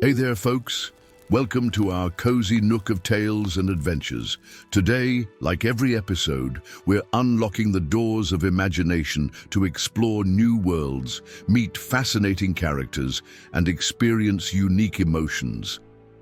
Hey there, folks. Welcome to our cozy nook of tales and adventures. Today, like every episode, we're unlocking the doors of imagination to explore new worlds, meet fascinating characters, and experience unique emotions.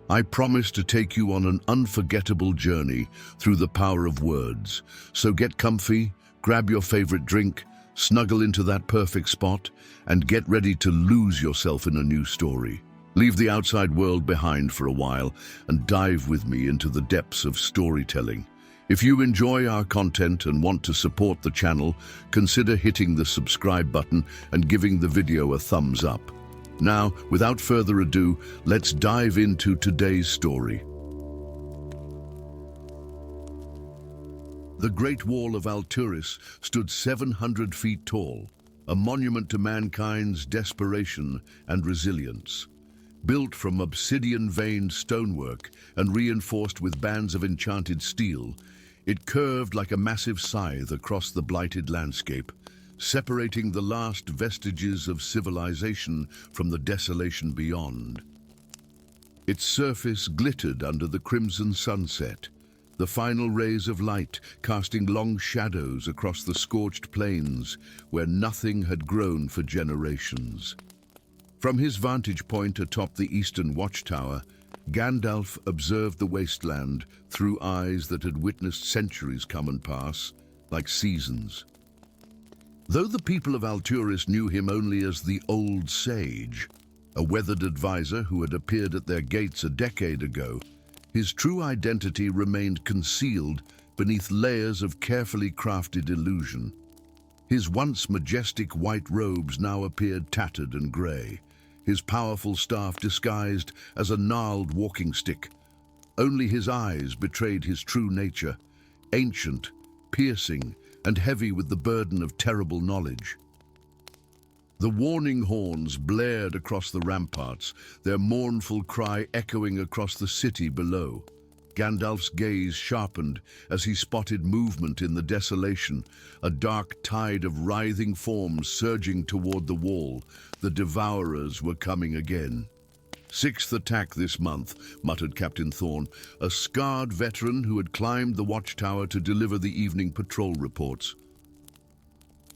I promise to take you on an unforgettable journey through the power of words. So get comfy, grab your favorite drink, snuggle into that perfect spot, and get ready to lose yourself in a new story. Leave the outside world behind for a while and dive with me into the depths of storytelling. If you enjoy our content and want to support the channel, consider hitting the subscribe button and giving the video a thumbs up. Now, without further ado, let's dive into today's story. The Great Wall of Alturas stood 700 feet tall, a monument to mankind's desperation and resilience. Built from obsidian-veined stonework and reinforced with bands of enchanted steel, it curved like a massive scythe across the blighted landscape, separating the last vestiges of civilization from the desolation beyond. Its surface glittered under the crimson sunset, the final rays of light casting long shadows across the scorched plains where nothing had grown for generations. From his vantage point atop the eastern watchtower, Gandalf observed the wasteland through eyes that had witnessed centuries come and pass, like seasons. Though the people of Alturas knew him only as the Old Sage, a weathered advisor who had appeared at their gates a decade ago, his true identity remained concealed beneath layers of carefully crafted illusion. His once majestic white robes now appeared tattered and grey, his powerful staff disguised as a gnarled walking stick. Only his eyes betrayed his true nature, ancient, piercing, and heavy with the burden of terrible knowledge. The warning horns blared across the ramparts, their mournful cry echoing across the city below. Gandalf's gaze sharpened as he spotted movement in the desolation, a dark tide of writhing forms surging toward the wall. The Devourers were coming again. "Sixth attack this month," muttered Captain Thorne, a scarred veteran who had climbed the watchtower to deliver the evening patrol reports.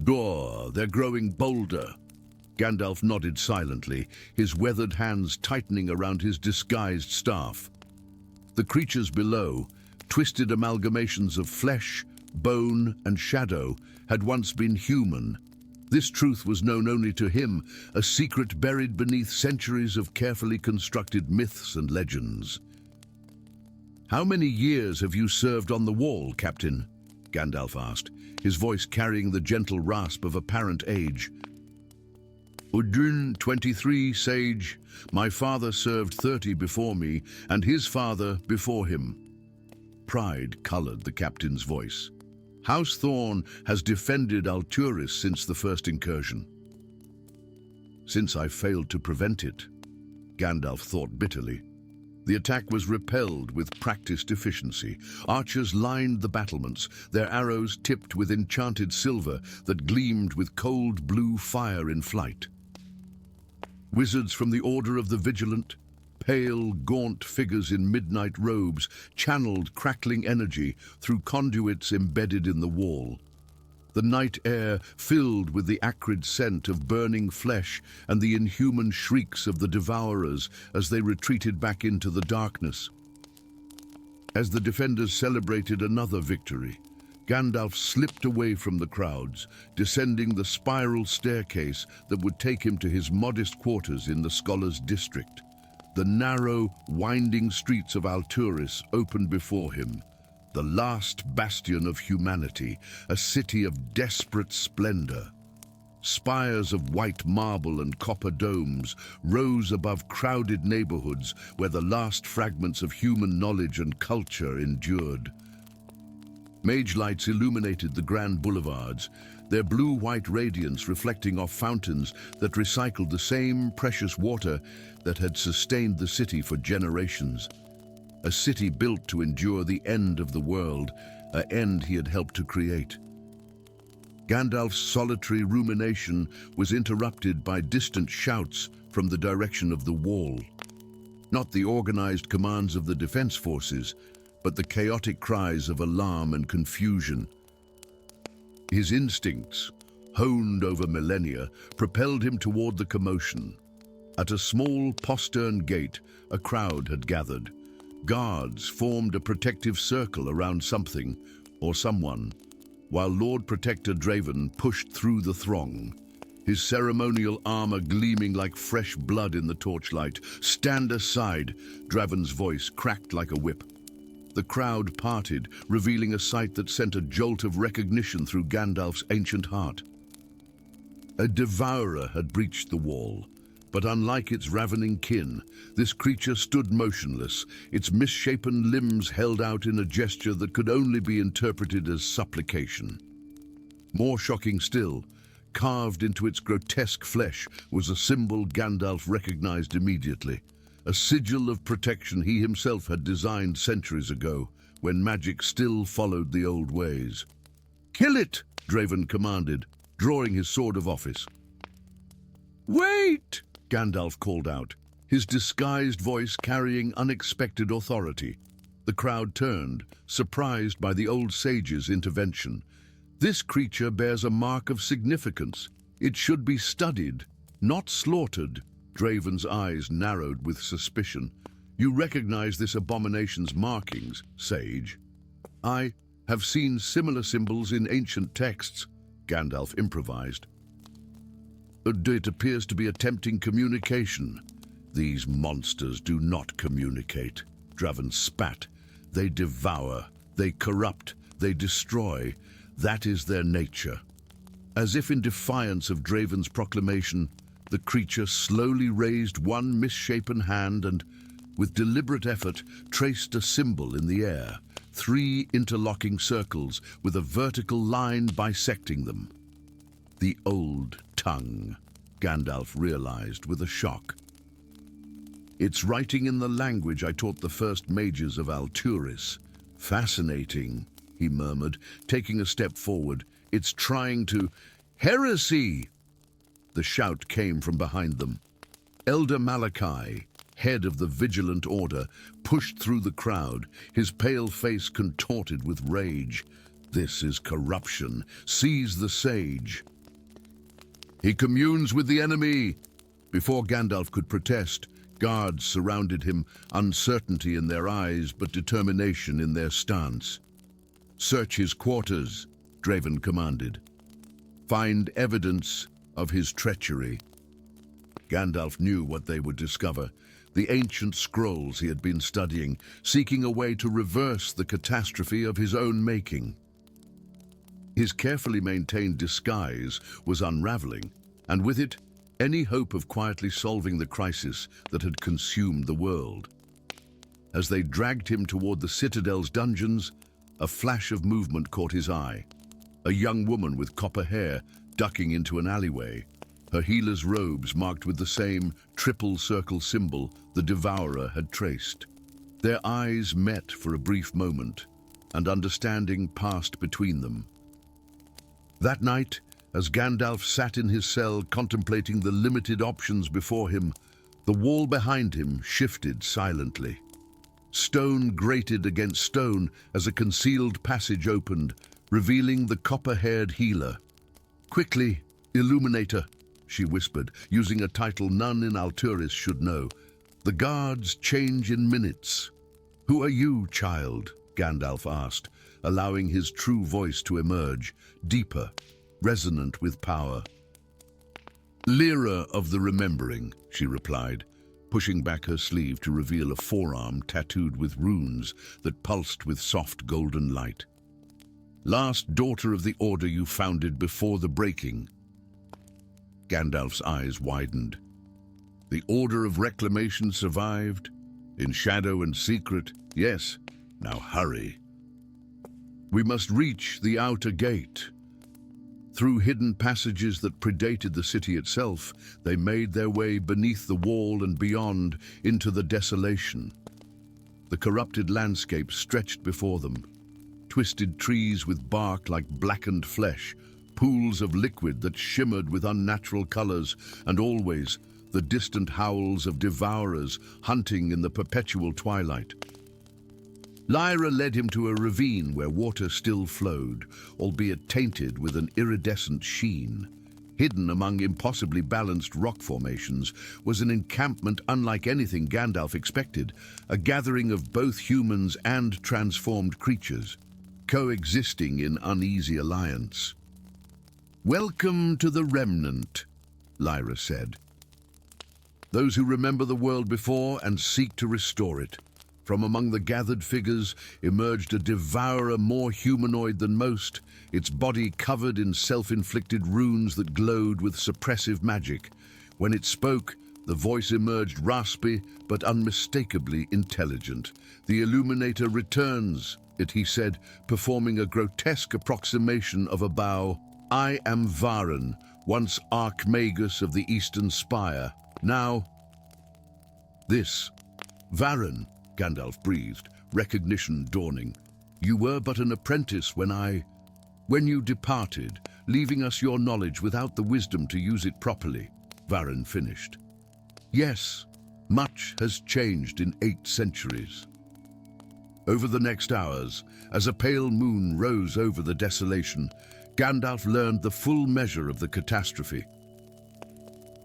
"Gore, they're growing bolder." Gandalf nodded silently, his weathered hands tightening around his disguised staff. The creatures below, twisted amalgamations of flesh, bone, and shadow, had once been human. This truth was known only to him, a secret buried beneath centuries of carefully constructed myths and legends. "How many years have you served on the wall, Captain?" Gandalf asked, his voice carrying the gentle rasp of apparent age. "Udun, 23, Sage. My father served 30 before me, and his father before him." Pride colored the captain's voice. "House Thorne has defended Alturas since the first incursion." "Since I failed to prevent it," Gandalf thought bitterly. The attack was repelled with practiced efficiency. Archers lined the battlements, their arrows tipped with enchanted silver that gleamed with cold blue fire in flight. Wizards from the Order of the Vigilant, pale, gaunt figures in midnight robes, channeled crackling energy through conduits embedded in the wall. The night air filled with the acrid scent of burning flesh and the inhuman shrieks of the Devourers as they retreated back into the darkness. As the defenders celebrated another victory, Gandalf slipped away from the crowds, descending the spiral staircase that would take him to his modest quarters in the Scholars' District. The narrow, winding streets of Alturas opened before him, the last bastion of humanity, a city of desperate splendor. Spires of white marble and copper domes rose above crowded neighborhoods where the last fragments of human knowledge and culture endured. Mage lights illuminated the grand boulevards, their blue-white radiance reflecting off fountains that recycled the same precious water that had sustained the city for generations. A city built to endure the end of the world, an end he had helped to create. Gandalf's solitary rumination was interrupted by distant shouts from the direction of the wall. Not the organized commands of the defense forces, but the chaotic cries of alarm and confusion. His instincts, honed over millennia, propelled him toward the commotion. At a small postern gate, a crowd had gathered. Guards formed a protective circle around something or someone, while Lord Protector Draven pushed through the throng, his ceremonial armor gleaming like fresh blood in the torchlight. "Stand aside," Draven's voice cracked like a whip. The crowd parted, revealing a sight that sent a jolt of recognition through Gandalf's ancient heart. A devourer had breached the wall, but unlike its ravening kin, this creature stood motionless, its misshapen limbs held out in a gesture that could only be interpreted as supplication. More shocking still, carved into its grotesque flesh was a symbol Gandalf recognized immediately, a sigil of protection he himself had designed centuries ago, when magic still followed the old ways. "Kill it!" Draven commanded, drawing his sword of office. "Wait!" Gandalf called out, his disguised voice carrying unexpected authority. The crowd turned, surprised by the old sage's intervention. "This creature bears a mark of significance. It should be studied, not slaughtered." Draven's eyes narrowed with suspicion. "You recognize this abomination's markings, sage?" "I have seen similar symbols in ancient texts," Gandalf improvised. "It appears to be attempting communication." "These monsters do not communicate," Draven spat. "They devour, they corrupt, they destroy. That is their nature." As if in defiance of Draven's proclamation, the creature slowly raised one misshapen hand and, with deliberate effort, traced a symbol in the air, 3 interlocking circles with a vertical line bisecting them. The old tongue, Gandalf realized with a shock. "It's writing in the language I taught the first mages of Alturis. Fascinating," he murmured, taking a step forward. "It's trying to—" "Heresy!" The shout came from behind them. Elder Malachi, head of the Vigilant Order, pushed through the crowd, his pale face contorted with rage. "This is corruption. Seize the sage." "He communes with the enemy!" Before Gandalf could protest, guards surrounded him, uncertainty in their eyes but determination in their stance. "Search his quarters," Draven commanded. "Find evidence of his treachery." Gandalf knew what they would discover, the ancient scrolls he had been studying, seeking a way to reverse the catastrophe of his own making. His carefully maintained disguise was unraveling, and with it, any hope of quietly solving the crisis that had consumed the world. As they dragged him toward the Citadel's dungeons, a flash of movement caught his eye. A young woman with copper hair ducking into an alleyway, her healer's robes marked with the same triple circle symbol the devourer had traced. Their eyes met for a brief moment, and understanding passed between them. That night, as Gandalf sat in his cell contemplating the limited options before him, the wall behind him shifted silently. Stone grated against stone as a concealed passage opened, revealing the copper-haired healer. "Quickly, Illuminator," she whispered, using a title none in Alturis should know. "The guards change in minutes." "Who are you, child?" Gandalf asked, allowing his true voice to emerge, deeper, resonant with power. "Lyra of the Remembering," she replied, pushing back her sleeve to reveal a forearm tattooed with runes that pulsed with soft golden light. "Last daughter of the order you founded before the breaking." Gandalf's eyes widened. "The Order of Reclamation survived? In shadow and secret? Yes. Now hurry. We must reach the outer gate." Through hidden passages that predated the city itself, they made their way beneath the wall and beyond into the desolation. The corrupted landscape stretched before them. Twisted trees with bark like blackened flesh, pools of liquid that shimmered with unnatural colors, and always the distant howls of devourers hunting in the perpetual twilight. Lyra led him to a ravine where water still flowed, albeit tainted with an iridescent sheen. Hidden among impossibly balanced rock formations was an encampment unlike anything Gandalf expected, a gathering of both humans and transformed creatures, coexisting in uneasy alliance. "Welcome to the Remnant," Lyra said. "Those who remember the world before and seek to restore it." From among the gathered figures emerged a devourer more humanoid than most, its body covered in self-inflicted runes that glowed with suppressive magic. When it spoke, the voice emerged raspy but unmistakably intelligent. "The Illuminator returns," he said, performing a grotesque approximation of a bow. "I am Varen, once Archmagus of the Eastern Spire. Now, this." "Varen," Gandalf breathed, recognition dawning. "You were but an apprentice when you departed, leaving us your knowledge without the wisdom to use it properly," Varen finished. "Yes, much has changed in 8 centuries. Over the next hours, as a pale moon rose over the desolation, Gandalf learned the full measure of the catastrophe.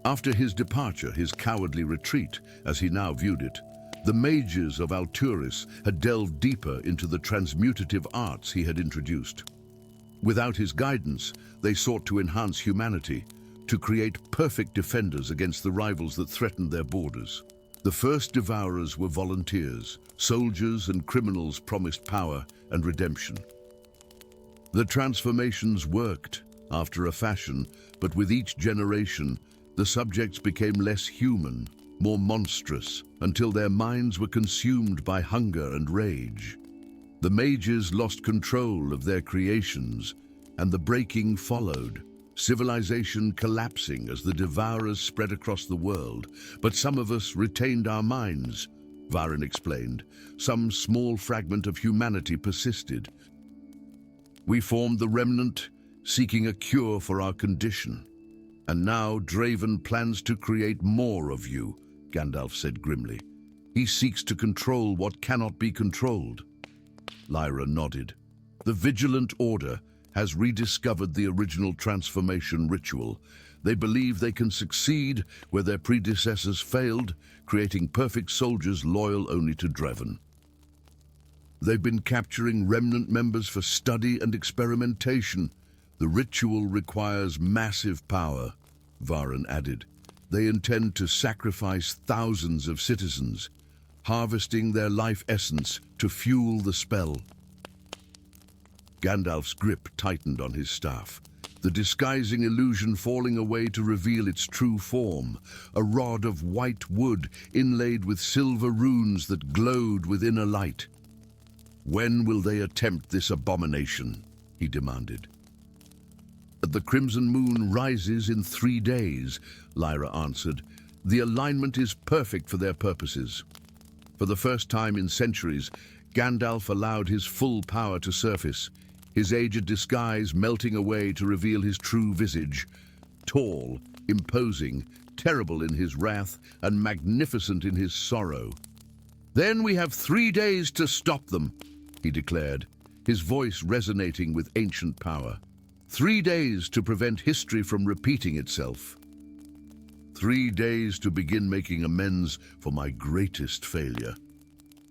After his departure, his cowardly retreat, as he now viewed it, the mages of Alturas had delved deeper into the transmutative arts he had introduced. Without his guidance, they sought to enhance humanity, to create perfect defenders against the rivals that threatened their borders. The first devourers were volunteers, soldiers and criminals promised power and redemption. The transformations worked, after a fashion, but with each generation, the subjects became less human, more monstrous, until their minds were consumed by hunger and rage. The mages lost control of their creations, and the breaking followed, civilization collapsing as the devourers spread across the world. "But some of us retained our minds," Varen explained. "Some small fragment of humanity persisted. We formed the Remnant, seeking a cure for our condition. And now Draven plans to create more of you," Gandalf said grimly. "He seeks to control what cannot be controlled." Lyra nodded. "The Vigilant Order has rediscovered the original transformation ritual. They believe they can succeed where their predecessors failed, creating perfect soldiers loyal only to Draven. They've been capturing Remnant members for study and experimentation. The ritual requires massive power," Varen added. "They intend to sacrifice thousands of citizens, harvesting their life essence to fuel the spell." Gandalf's grip tightened on his staff, the disguising illusion falling away to reveal its true form, a rod of white wood inlaid with silver runes that glowed with inner light. "When will they attempt this abomination?" he demanded. "The crimson moon rises in 3 days," Lyra answered. "The alignment is perfect for their purposes." For the first time in centuries, Gandalf allowed his full power to surface, his aged disguise melting away to reveal his true visage. Tall, imposing, terrible in his wrath, and magnificent in his sorrow. "Then we have 3 days to stop them," he declared, his voice resonating with ancient power. 3 days to prevent history from repeating itself. 3 days to begin making amends for my greatest failure."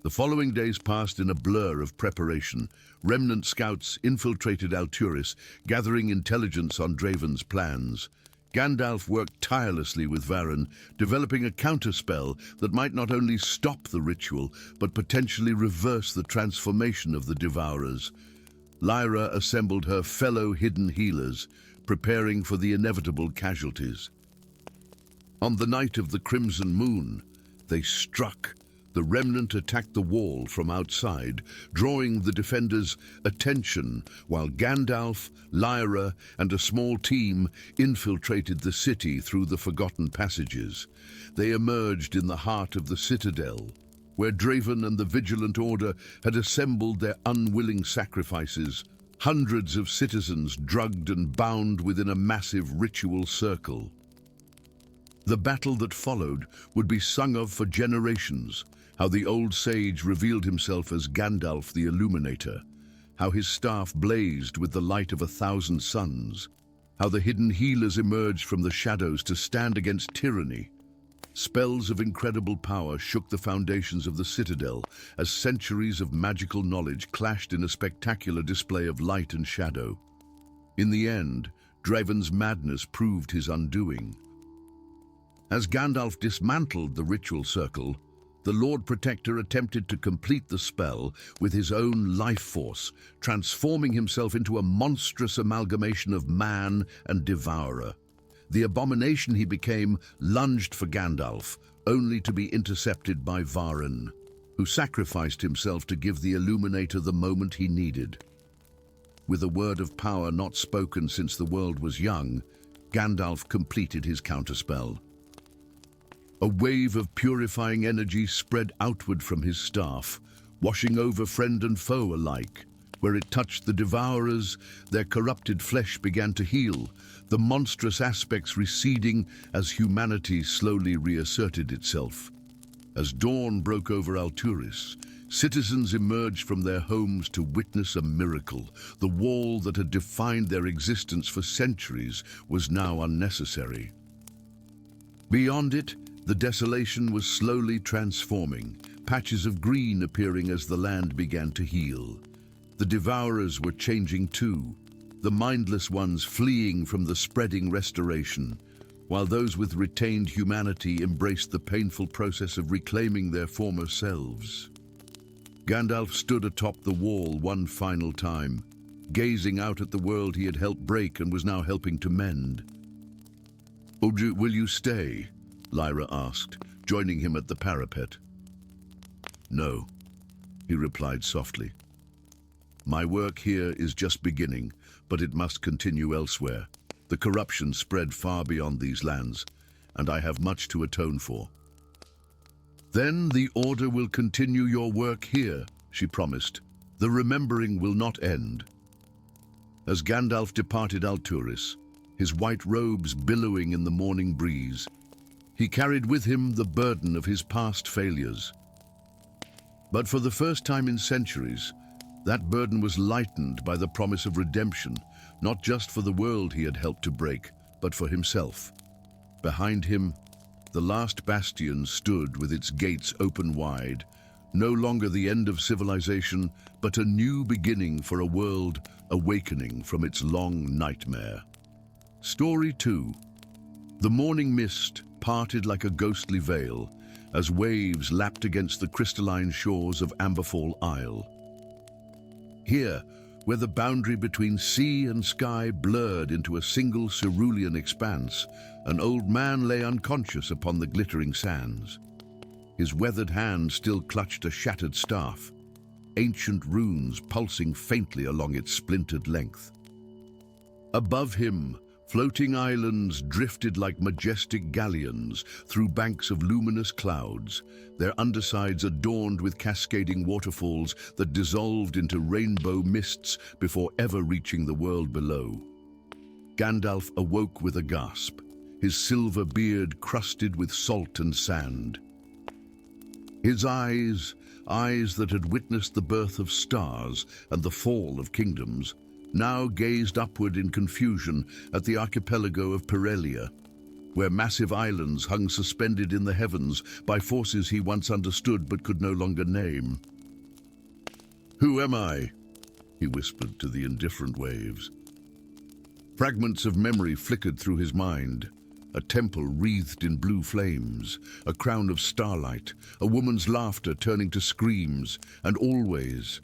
The following days passed in a blur of preparation. Remnant scouts infiltrated Alturas, gathering intelligence on Draven's plans. Gandalf worked tirelessly with Varen, developing a counterspell that might not only stop the ritual, but potentially reverse the transformation of the Devourers. Lyra assembled her fellow hidden healers, preparing for the inevitable casualties. On the night of the Crimson Moon, they struck. The Remnant attacked the wall from outside, drawing the defenders' attention, while Gandalf, Lyra, and a small team infiltrated the city through the forgotten passages. They emerged in the heart of the citadel, where Draven and the Vigilant Order had assembled their unwilling sacrifices, hundreds of citizens drugged and bound within a massive ritual circle. The battle that followed would be sung of for generations, how the old sage revealed himself as Gandalf the Illuminator, how his staff blazed with the light of 1,000 suns, how the hidden healers emerged from the shadows to stand against tyranny. Spells of incredible power shook the foundations of the citadel as centuries of magical knowledge clashed in a spectacular display of light and shadow. In the end, Draven's madness proved his undoing. As Gandalf dismantled the ritual circle, the Lord Protector attempted to complete the spell with his own life force, transforming himself into a monstrous amalgamation of man and devourer. The abomination he became lunged for Gandalf, only to be intercepted by Varen, who sacrificed himself to give the Illuminator the moment he needed. With a word of power not spoken since the world was young, Gandalf completed his counterspell. A wave of purifying energy spread outward from his staff, washing over friend and foe alike. Where it touched the devourers, their corrupted flesh began to heal, the monstrous aspects receding as humanity slowly reasserted itself. As dawn broke over Alturis, citizens emerged from their homes to witness a miracle. The wall that had defined their existence for centuries was now unnecessary. Beyond it, the desolation was slowly transforming, patches of green appearing as the land began to heal. The devourers were changing too, the mindless ones fleeing from the spreading restoration, while those with retained humanity embraced the painful process of reclaiming their former selves. Gandalf stood atop the wall one final time, gazing out at the world he had helped break and was now helping to mend. "Will you stay?" Lyra asked, joining him at the parapet. "No," he replied softly. "My work here is just beginning, but it must continue elsewhere. The corruption spread far beyond these lands, and I have much to atone for." "Then the Order will continue your work here," she promised. "The remembering will not end." As Gandalf departed Alturis, his white robes billowing in the morning breeze, he carried with him the burden of his past failures. But for the first time in centuries, that burden was lightened by the promise of redemption, not just for the world he had helped to break, but for himself. Behind him, the last Bastion stood with its gates open wide, no longer the end of civilization, but a new beginning for a world awakening from its long nightmare. Story 2. The morning mist parted like a ghostly veil as waves lapped against the crystalline shores of Amberfall Isle. Here, where the boundary between sea and sky blurred into a single cerulean expanse, an old man lay unconscious upon the glittering sands. His weathered hand still clutched a shattered staff, ancient runes pulsing faintly along its splintered length. Above him, floating islands drifted like majestic galleons through banks of luminous clouds, their undersides adorned with cascading waterfalls that dissolved into rainbow mists before ever reaching the world below. Gandalf awoke with a gasp, his silver beard crusted with salt and sand. His eyes that had witnessed the birth of stars and the fall of kingdoms, now gazed upward in confusion at the archipelago of Perelia, where massive islands hung suspended in the heavens by forces he once understood but could no longer name. "Who am I?" he whispered to the indifferent waves. Fragments of memory flickered through his mind. A temple wreathed in blue flames, a crown of starlight, a woman's laughter turning to screams, and always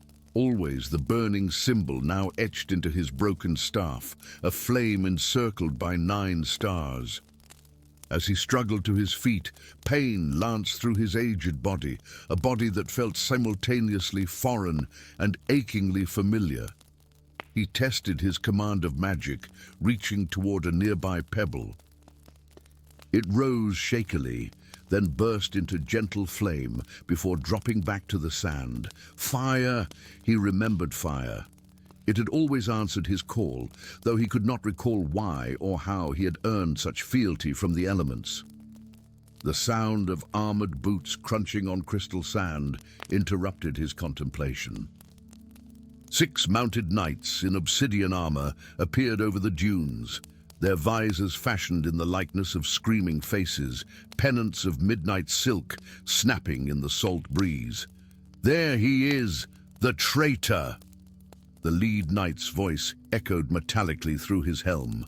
the burning symbol now etched into his broken staff, a flame encircled by 9 stars. As he struggled to his feet, pain lanced through his aged body, a body that felt simultaneously foreign and achingly familiar. He tested his command of magic, reaching toward a nearby pebble. It rose shakily, then burst into gentle flame before dropping back to the sand. Fire! He remembered fire. It had always answered his call, though he could not recall why or how he had earned such fealty from the elements. The sound of armored boots crunching on crystal sand interrupted his contemplation. 6 mounted knights in obsidian armor appeared over the dunes, their visors fashioned in the likeness of screaming faces, pennants of midnight silk snapping in the salt breeze. "There he is, the traitor!" The lead knight's voice echoed metallically through his helm.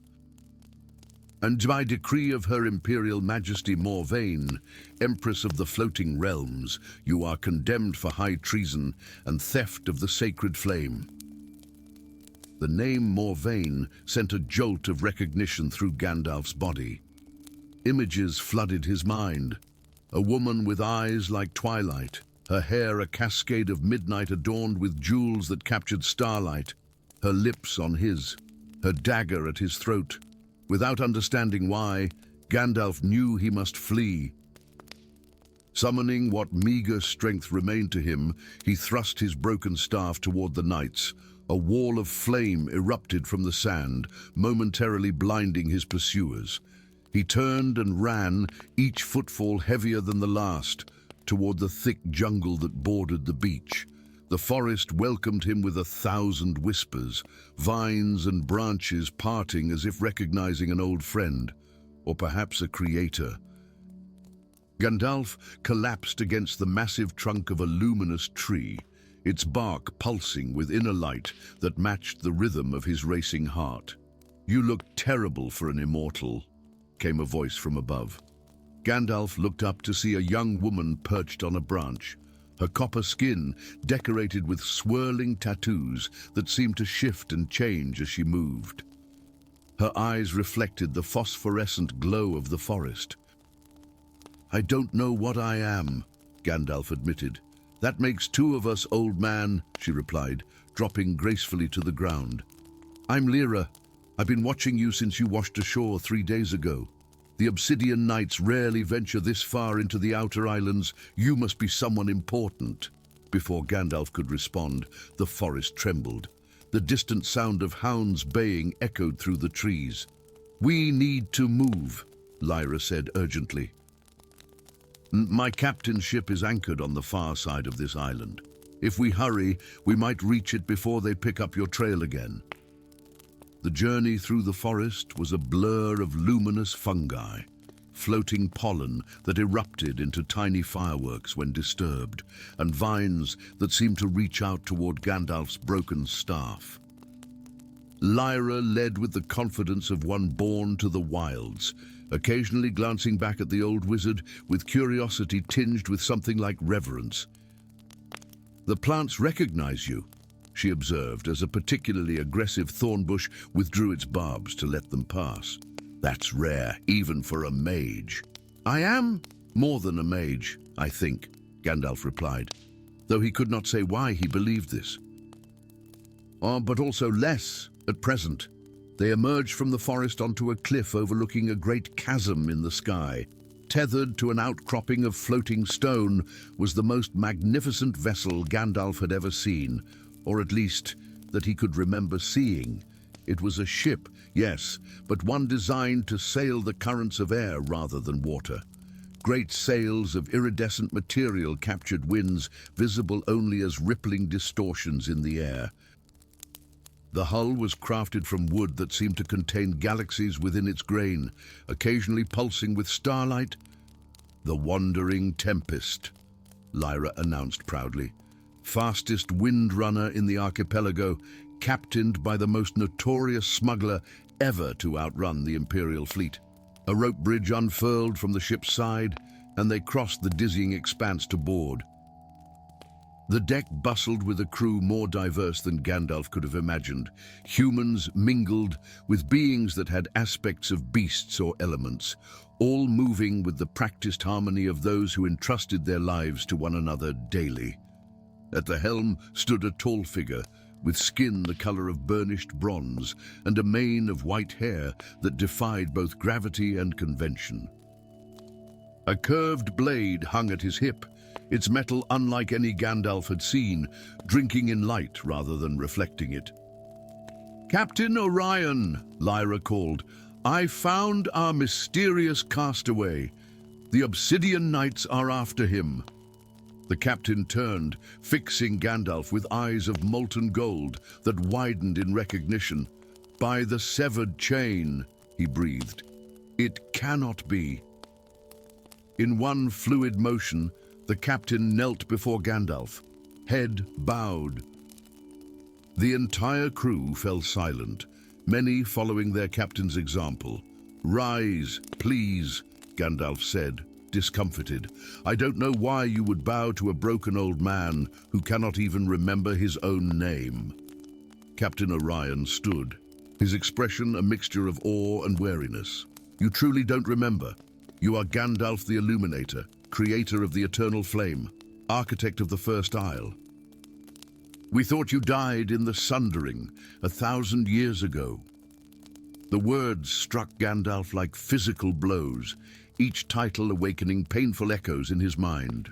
"And by decree of Her Imperial Majesty Morvain, Empress of the Floating Realms, you are condemned for high treason and theft of the sacred flame." The name Morvain sent a jolt of recognition through Gandalf's body. Images flooded his mind. A woman with eyes like twilight, her hair a cascade of midnight adorned with jewels that captured starlight, her lips on his, her dagger at his throat. Without understanding why, Gandalf knew he must flee. Summoning what meager strength remained to him, he thrust his broken staff toward the knights. A wall of flame erupted from the sand, momentarily blinding his pursuers. He turned and ran, each footfall heavier than the last, toward the thick jungle that bordered the beach. The forest welcomed him with 1,000 whispers, vines and branches parting as if recognizing an old friend, or perhaps a creator. Gandalf collapsed against the massive trunk of a luminous tree, its bark pulsing with inner light that matched the rhythm of his racing heart. "You look terrible for an immortal," came a voice from above. Gandalf looked up to see a young woman perched on a branch, her copper skin decorated with swirling tattoos that seemed to shift and change as she moved. Her eyes reflected the phosphorescent glow of the forest. "I don't know what I am," Gandalf admitted. "That makes 2 of us, old man," she replied, dropping gracefully to the ground. "I'm Lyra. I've been watching you since you washed ashore 3 days ago. The Obsidian Knights rarely venture this far into the Outer Islands. You must be someone important." Before Gandalf could respond, the forest trembled. The distant sound of hounds baying echoed through the trees. "We need to move," Lyra said urgently. "My captain's ship is anchored on the far side of this island. If we hurry, we might reach it before they pick up your trail again." The journey through the forest was a blur of luminous fungi, floating pollen that erupted into tiny fireworks when disturbed, and vines that seemed to reach out toward Gandalf's broken staff. Lyra led with the confidence of one born to the wilds, occasionally glancing back at the old wizard with curiosity tinged with something like reverence. "The plants recognize you," she observed as a particularly aggressive thornbush withdrew its barbs to let them pass. "That's rare, even for a mage." "I am more than a mage, I think," Gandalf replied, though he could not say why he believed this. But also less at present." They emerged from the forest onto a cliff overlooking a great chasm in the sky. Tethered to an outcropping of floating stone was the most magnificent vessel Gandalf had ever seen, or at least that he could remember seeing. It was a ship, yes, but one designed to sail the currents of air rather than water. Great sails of iridescent material captured winds visible only as rippling distortions in the air. The hull was crafted from wood that seemed to contain galaxies within its grain, occasionally pulsing with starlight. "The Wandering Tempest," Lyra announced proudly. "Fastest windrunner in the archipelago, captained by the most notorious smuggler ever to outrun the Imperial fleet." A rope bridge unfurled from the ship's side, and they crossed the dizzying expanse to board. The deck bustled with a crew more diverse than Gandalf could have imagined. Humans mingled with beings that had aspects of beasts or elements, all moving with the practiced harmony of those who entrusted their lives to one another daily. At the helm stood a tall figure, with skin the color of burnished bronze and a mane of white hair that defied both gravity and convention. A curved blade hung at his hip, its metal unlike any Gandalf had seen, drinking in light rather than reflecting it. "Captain Orion," Lyra called, "I found our mysterious castaway. The Obsidian Knights are after him. The captain turned, fixing Gandalf with eyes of molten gold that widened in recognition. "By the severed chain," he breathed. "It cannot be." In one fluid motion, the captain knelt before Gandalf, head bowed. The entire crew fell silent, many following their captain's example. "Rise, please," Gandalf said, discomfited. "I don't know why you would bow to a broken old man who cannot even remember his own name." Captain Orion stood, his expression a mixture of awe and wariness. "You truly don't remember? You are Gandalf the Illuminator, creator of the Eternal Flame, architect of the First Isle. We thought you died in the Sundering 1,000 years ago." The words struck Gandalf like physical blows, each title awakening painful echoes in his mind.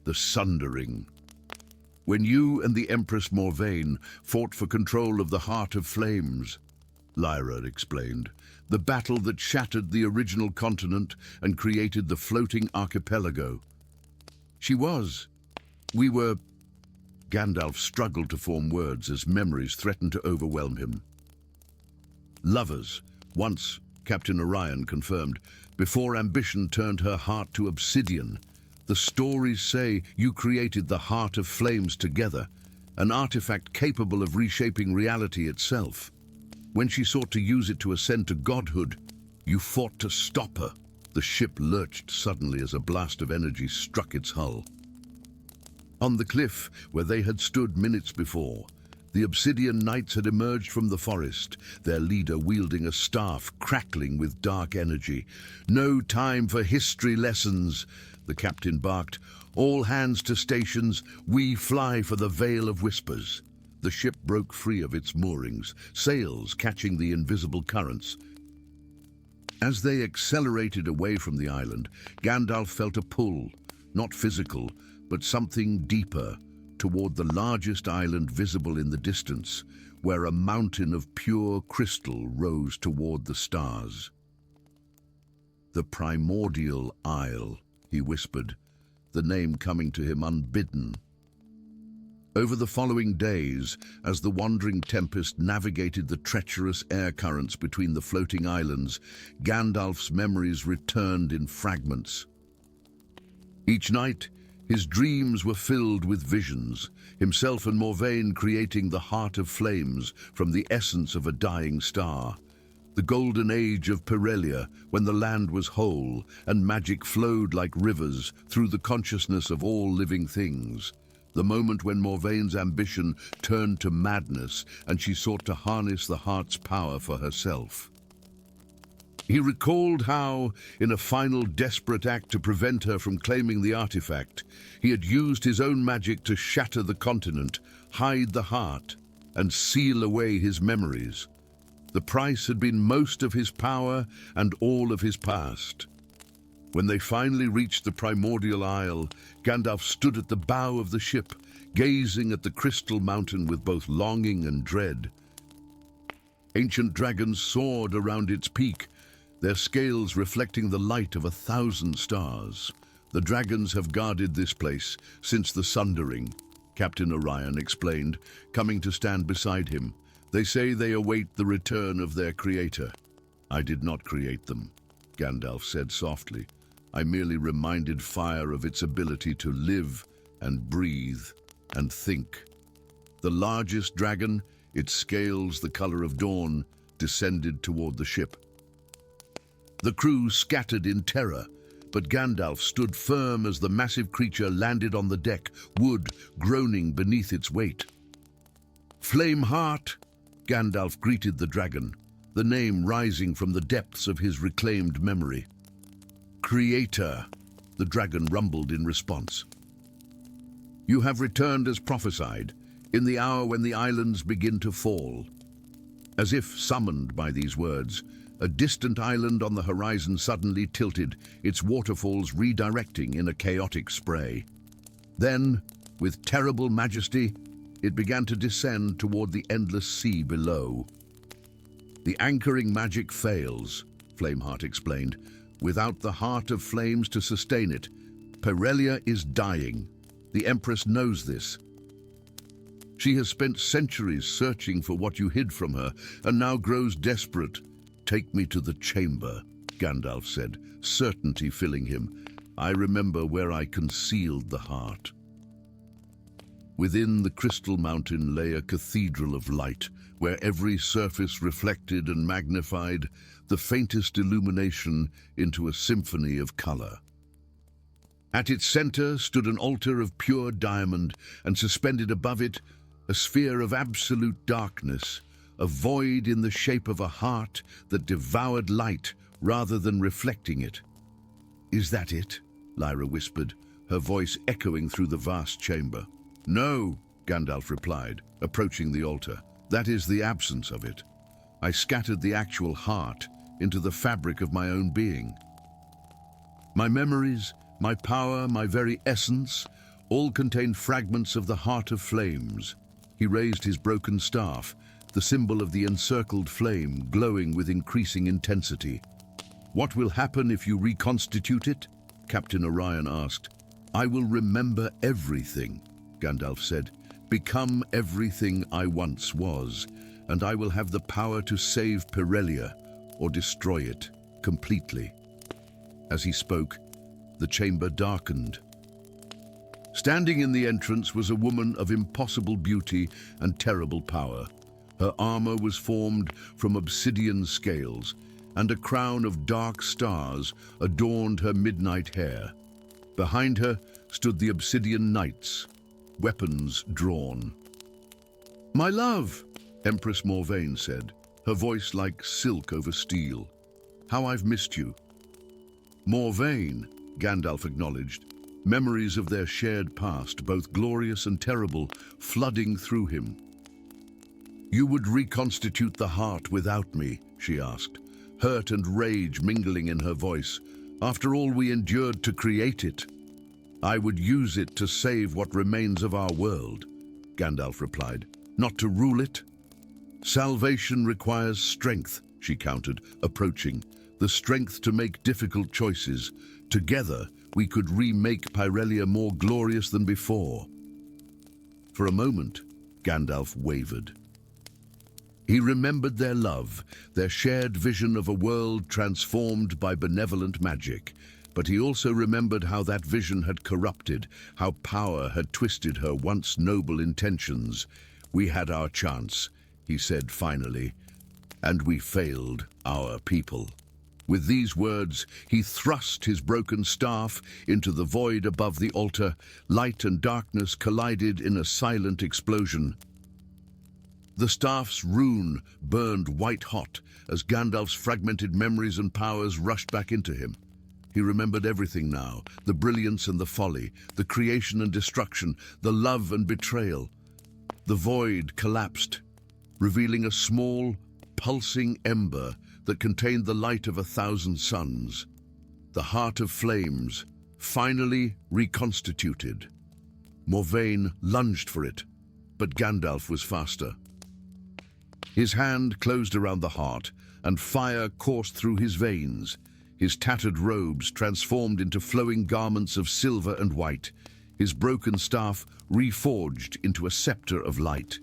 The Sundering. "When you and the Empress Morvain fought for control of the Heart of Flames," Lyra explained. "The battle that shattered the original continent and created the floating archipelago." We were... Gandalf struggled to form words as memories threatened to overwhelm him. "Lovers, once," Captain Orion confirmed, "before ambition turned her heart to obsidian. The stories say you created the Heart of Flames together, an artifact capable of reshaping reality itself. When she sought to use it to ascend to godhood, you fought to stop her." The ship lurched suddenly as a blast of energy struck its hull. On the cliff where they had stood minutes before, the Obsidian Knights had emerged from the forest, their leader wielding a staff crackling with dark energy. "No time for history lessons," the captain barked. "All hands to stations, we fly for the Vale of Whispers." The ship broke free of its moorings, sails catching the invisible currents. As they accelerated away from the island, Gandalf felt a pull, not physical, but something deeper, toward the largest island visible in the distance, where a mountain of pure crystal rose toward the stars. "The Primordial Isle," he whispered, the name coming to him unbidden. Over the following days, as the wandering Tempest navigated the treacherous air currents between the floating islands, Gandalf's memories returned in fragments. Each night, his dreams were filled with visions, himself and Morvain creating the Heart of Flames from the essence of a dying star. The golden age of Perelia, when the land was whole and magic flowed like rivers through the consciousness of all living things. The moment when Morvain's ambition turned to madness and she sought to harness the heart's power for herself. He recalled how, in a final desperate act to prevent her from claiming the artifact, he had used his own magic to shatter the continent, hide the heart, and seal away his memories. The price had been most of his power and all of his past. When they finally reached the Primordial Isle, Gandalf stood at the bow of the ship, gazing at the crystal mountain with both longing and dread. Ancient dragons soared around its peak, their scales reflecting the light of 1,000 stars. "The dragons have guarded this place since the Sundering," Captain Orion explained, coming to stand beside him. "They say they await the return of their creator." "I did not create them," Gandalf said softly. "I merely reminded fire of its ability to live and breathe and think." The largest dragon, its scales the color of dawn, descended toward the ship. The crew scattered in terror, but Gandalf stood firm as the massive creature landed on the deck, wood groaning beneath its weight. "Flameheart," Gandalf greeted the dragon, the name rising from the depths of his reclaimed memory. "Creator," the dragon rumbled in response. "You have returned as prophesied, in the hour when the islands begin to fall." As if summoned by these words, a distant island on the horizon suddenly tilted, its waterfalls redirecting in a chaotic spray. Then, with terrible majesty, it began to descend toward the endless sea below. "The anchoring magic fails," Flameheart explained. without the heart of flames to sustain it. Pyrelia is dying. The Empress knows this. She has spent centuries searching for what you hid from her, and now grows desperate. "Take me to the chamber," Gandalf said, certainty filling him. "I remember where I concealed the heart." Within the crystal mountain lay a cathedral of light, where every surface reflected and magnified the faintest illumination into a symphony of color. At its center stood an altar of pure diamond, and suspended above it, a sphere of absolute darkness, a void in the shape of a heart that devoured light rather than reflecting it. "Is that it?" Lyra whispered, her voice echoing through the vast chamber. "No," Gandalf replied, approaching the altar. "That is the absence of it. I scattered the actual heart into the fabric of my own being. My memories, my power, my very essence, all contain fragments of the heart of flames." He raised his broken staff, the symbol of the encircled flame, glowing with increasing intensity. "What will happen if you reconstitute it?" Captain Orion asked. "I will remember everything," Gandalf said. "Become everything I once was, and I will have the power to save Pyrelia or destroy it completely." As he spoke, the chamber darkened. Standing in the entrance was a woman of impossible beauty and terrible power. Her armor was formed from obsidian scales, and a crown of dark stars adorned her midnight hair. Behind her stood the obsidian knights, weapons drawn. "My love," Empress Morvayn said, her voice like silk over steel. "How I've missed you." "Morvayn," Gandalf acknowledged, memories of their shared past, both glorious and terrible, flooding through him. "You would reconstitute the heart without me?" she asked, hurt and rage mingling in her voice. "After all we endured to create it." "I would use it to save what remains of our world," Gandalf replied, "not to rule it." "Salvation requires strength," she countered, approaching, "the strength to make difficult choices. Together, we could remake Pyrelia more glorious than before." For a moment, Gandalf wavered. He remembered their love, their shared vision of a world transformed by benevolent magic. But he also remembered how that vision had corrupted, how power had twisted her once noble intentions. "We had our chance," he said finally, "and we failed our people." With these words, he thrust his broken staff into the void above the altar. Light and darkness collided in a silent explosion. The staff's rune burned white-hot as Gandalf's fragmented memories and powers rushed back into him. He remembered everything now, the brilliance and the folly, the creation and destruction, the love and betrayal. The void collapsed, revealing a small, pulsing ember that contained the light of 1,000 suns. The heart of flames, finally reconstituted. Morvayn lunged for it, but Gandalf was faster. His hand closed around the heart, and fire coursed through his veins. His tattered robes transformed into flowing garments of silver and white, his broken staff reforged into a scepter of light.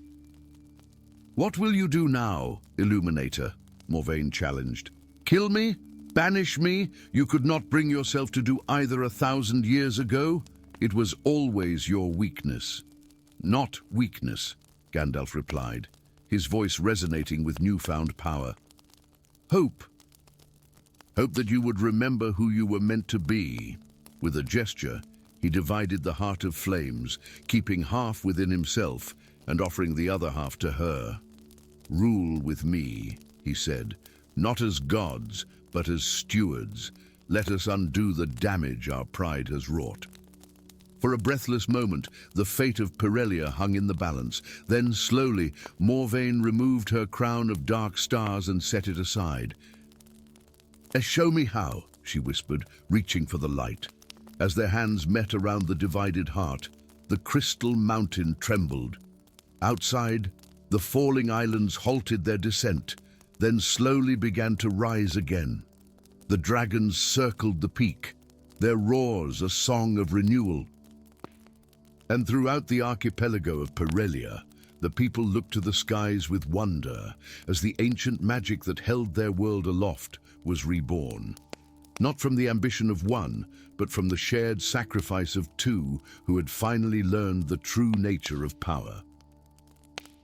"What will you do now, Illuminator?" Morvayn challenged. "Kill me? Banish me? You could not bring yourself to do either 1,000 years ago? It was always your weakness." "Not weakness," Gandalf replied, his voice resonating with newfound power. "Hope. Hope that you would remember who you were meant to be." With a gesture, he divided the heart of flames, keeping half within himself and offering the other half to her. "Rule with me," he said, "not as gods, but as stewards. Let us undo the damage our pride has wrought." For a breathless moment, the fate of Pyrelia hung in the balance. Then, slowly, Morvayn removed her crown of dark stars and set it aside. "Show me how," she whispered, reaching for the light. As their hands met around the divided heart, the crystal mountain trembled. Outside, the falling islands halted their descent, then slowly began to rise again. The dragons circled the peak, their roars a song of renewal. And throughout the archipelago of Perelia, the people looked to the skies with wonder as the ancient magic that held their world aloft was reborn. Not from the ambition of one, but from the shared sacrifice of two who had finally learned the true nature of power.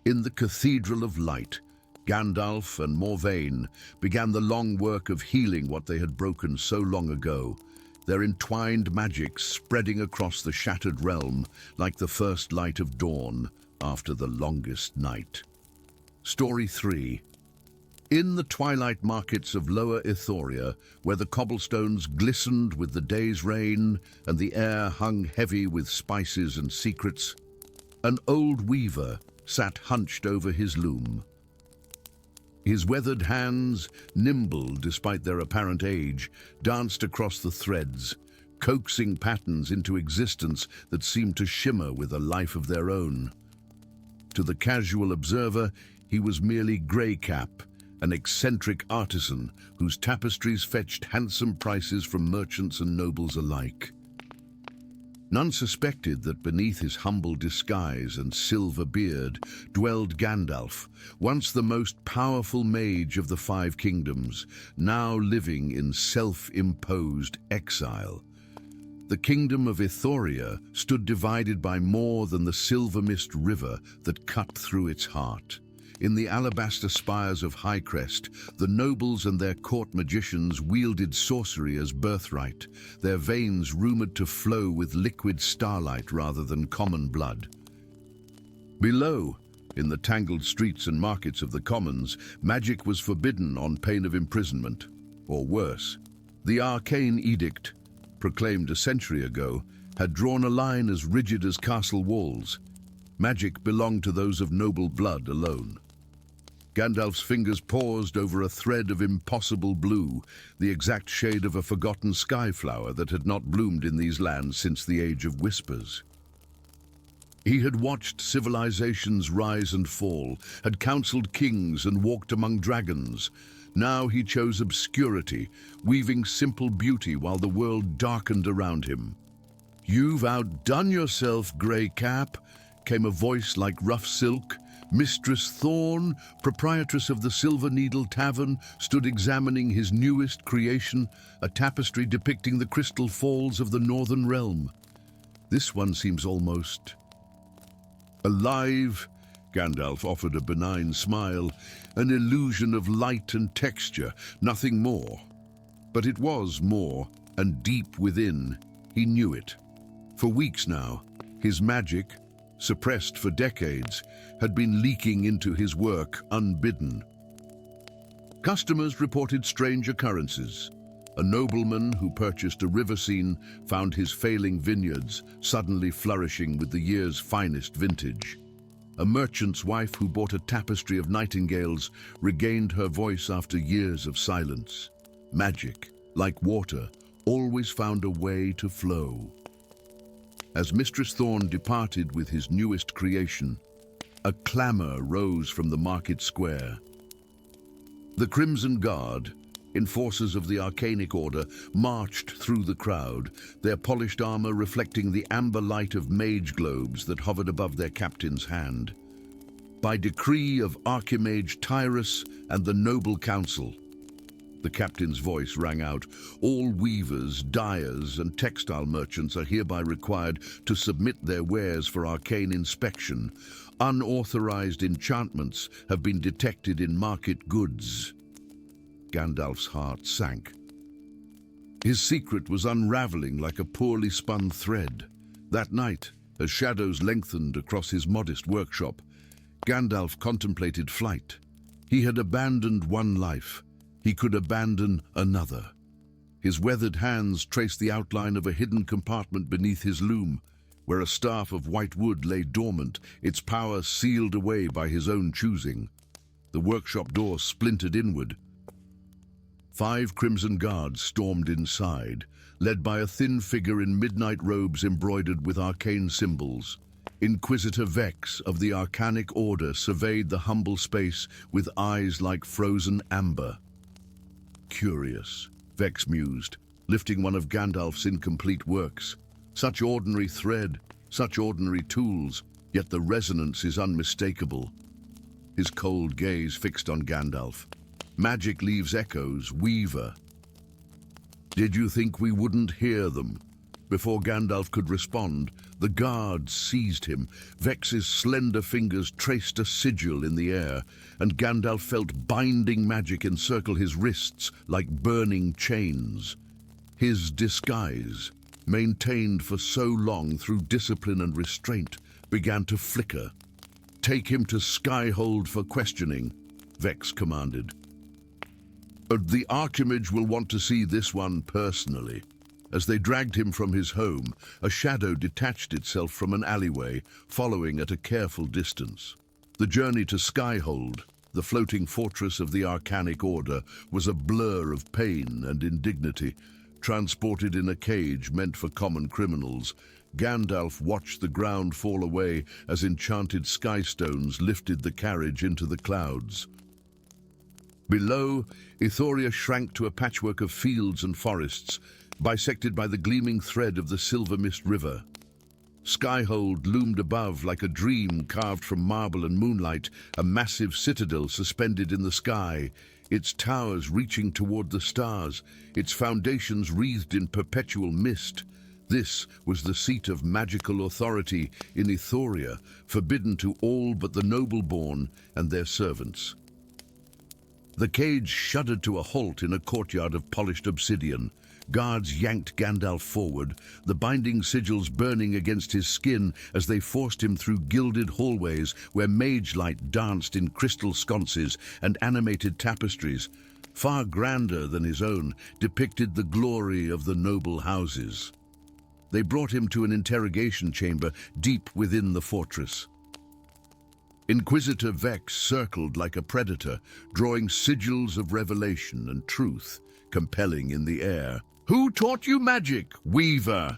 In the Cathedral of Light, Gandalf and Morvain began the long work of healing what they had broken so long ago, their entwined magic spreading across the shattered realm like the first light of dawn after the longest night. Story 3. In the twilight markets of Lower Ithoria, where the cobblestones glistened with the day's rain and the air hung heavy with spices and secrets, an old weaver sat hunched over his loom. His weathered hands, nimble despite their apparent age, danced across the threads, coaxing patterns into existence that seemed to shimmer with a life of their own. To the casual observer, he was merely Greycap, an eccentric artisan whose tapestries fetched handsome prices from merchants and nobles alike. None suspected that beneath his humble disguise and silver beard dwelled Gandalf, once the most powerful mage of the Five Kingdoms, now living in self-imposed exile. The kingdom of Ithoria stood divided by more than the silver mist river that cut through its heart. In the alabaster spires of Highcrest, the nobles and their court magicians wielded sorcery as birthright, their veins rumored to flow with liquid starlight rather than common blood. Below, in the tangled streets and markets of the commons, magic was forbidden on pain of imprisonment, or worse. The arcane edict, proclaimed a century ago, had drawn a line as rigid as castle walls. Magic belonged to those of noble blood alone. Gandalf's fingers paused over a thread of impossible blue, the exact shade of a forgotten skyflower that had not bloomed in these lands since the Age of Whispers. He had watched civilizations rise and fall, had counseled kings and walked among dragons. Now he chose obscurity, weaving simple beauty while the world darkened around him. "You've outdone yourself, Greycap," came a voice like rough silk. Mistress Thorn, proprietress of the Silver Needle Tavern, stood examining his newest creation, a tapestry depicting the crystal falls of the Northern Realm. "This one seems almost alive." Gandalf offered a benign smile, an illusion of light and texture, nothing more. But it was more, and deep within, he knew it. For weeks now, his magic, suppressed for decades, had been leaking into his work unbidden. Customers reported strange occurrences. A nobleman who purchased a river scene found his failing vineyards suddenly flourishing with the year's finest vintage. A merchant's wife who bought a tapestry of nightingales regained her voice after years of silence. Magic, like water, always found a way to flow. As Mistress Thorn departed with his newest creation, a clamor rose from the market square. The Crimson Guard, enforcers of the Arcanic Order, marched through the crowd, their polished armor reflecting the amber light of mage globes that hovered above their captain's hand. By decree of Archimage Tyrus and the Noble Council, the captain's voice rang out, all weavers, dyers, and textile merchants are hereby required to submit their wares for arcane inspection. Unauthorized enchantments have been detected in market goods. Gandalf's heart sank. His secret was unraveling like a poorly spun thread. That night, as shadows lengthened across his modest workshop, Gandalf contemplated flight. He had abandoned one life. He could abandon another. His weathered hands traced the outline of a hidden compartment beneath his loom, where a staff of white wood lay dormant, its power sealed away by his own choosing. The workshop door splintered inward. 5 crimson guards stormed inside, led by a thin figure in midnight robes embroidered with arcane symbols. Inquisitor Vex of the Arcanic Order surveyed the humble space with eyes like frozen amber. Curious, Vex mused, lifting one of Gandalf's incomplete works. Such ordinary thread, such ordinary tools, yet the resonance is unmistakable. His cold gaze fixed on Gandalf. Magic leaves echoes, Weaver. Did you think we wouldn't hear them? Before Gandalf could respond, the guards seized him. Vex's slender fingers traced a sigil in the air, and Gandalf felt binding magic encircle his wrists like burning chains. His disguise, maintained for so long through discipline and restraint, began to flicker. "Take him to Skyhold for questioning," Vex commanded. "But the Archimage will want to see this one personally." As they dragged him from his home, a shadow detached itself from an alleyway, following at a careful distance. The journey to Skyhold, the floating fortress of the Arcanic Order, was a blur of pain and indignity. Transported in a cage meant for common criminals, Gandalf watched the ground fall away as enchanted skystones lifted the carriage into the clouds. Below, Etheria shrank to a patchwork of fields and forests, bisected by the gleaming thread of the Silver Mist River. Skyhold loomed above like a dream carved from marble and moonlight, a massive citadel suspended in the sky, its towers reaching toward the stars, its foundations wreathed in perpetual mist. This was the seat of magical authority in Etheria, forbidden to all but the noble-born and their servants. The cage shuddered to a halt in a courtyard of polished obsidian. Guards yanked Gandalf forward, the binding sigils burning against his skin as they forced him through gilded hallways where mage light danced in crystal sconces and animated tapestries, far grander than his own, depicted the glory of the noble houses. They brought him to an interrogation chamber deep within the fortress. Inquisitor Vex circled like a predator, drawing sigils of revelation and truth, compelling in the air. "Who taught you magic, Weaver?"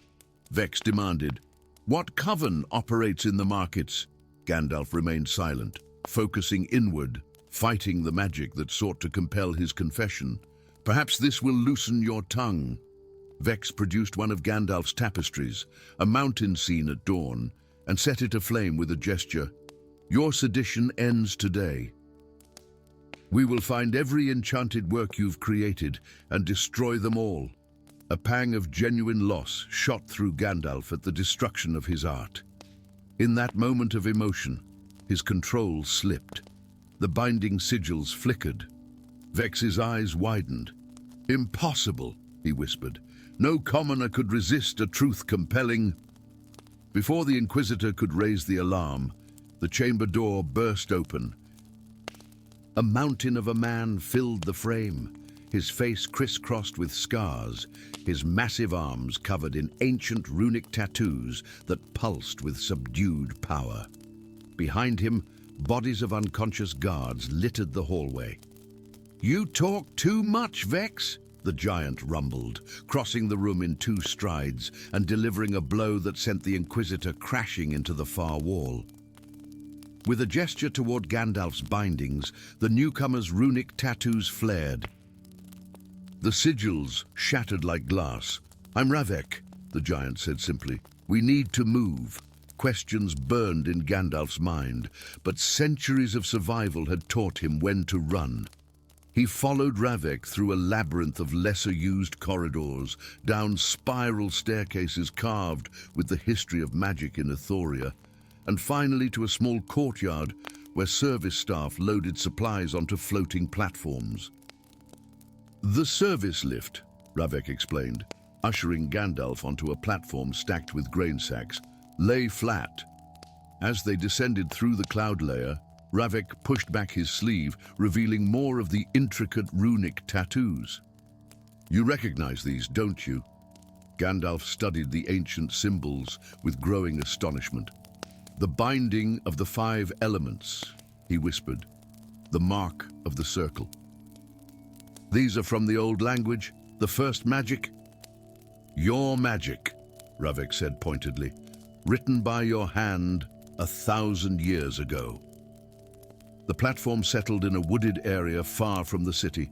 Vex demanded. "What coven operates in the markets?" Gandalf remained silent, focusing inward, fighting the magic that sought to compel his confession. "Perhaps this will loosen your tongue." Vex produced one of Gandalf's tapestries, a mountain scene at dawn, and set it aflame with a gesture. "Your sedition ends today. We will find every enchanted work you've created and destroy them all." A pang of genuine loss shot through Gandalf at the destruction of his art. In that moment of emotion, his control slipped. The binding sigils flickered. Vex's eyes widened. "Impossible," he whispered. "No commoner could resist a truth compelling." Before the Inquisitor could raise the alarm, the chamber door burst open. A mountain of a man filled the frame, his face crisscrossed with scars, his massive arms covered in ancient runic tattoos that pulsed with subdued power. Behind him, bodies of unconscious guards littered the hallway. "You talk too much, Vex," the giant rumbled, crossing the room in 2 strides and delivering a blow that sent the Inquisitor crashing into the far wall. With a gesture toward Gandalf's bindings, the newcomer's runic tattoos flared. The sigils shattered like glass. "I'm Ravek," the giant said simply. "We need to move." Questions burned in Gandalf's mind, but centuries of survival had taught him when to run. He followed Ravek through a labyrinth of lesser-used corridors, down spiral staircases carved with the history of magic in Etheria, and finally to a small courtyard where service staff loaded supplies onto floating platforms. "The service lift," Ravek explained, ushering Gandalf onto a platform stacked with grain sacks, lay flat. As they descended through the cloud layer, Ravek pushed back his sleeve, revealing more of the intricate runic tattoos. "You recognize these, don't you?" Gandalf studied the ancient symbols with growing astonishment. "The binding of the 5 elements," he whispered, "the mark of the circle. These are from the old language, the first magic." "Your magic," Ravek said pointedly, "written by your hand 1,000 years ago." The platform settled in a wooded area far from the city.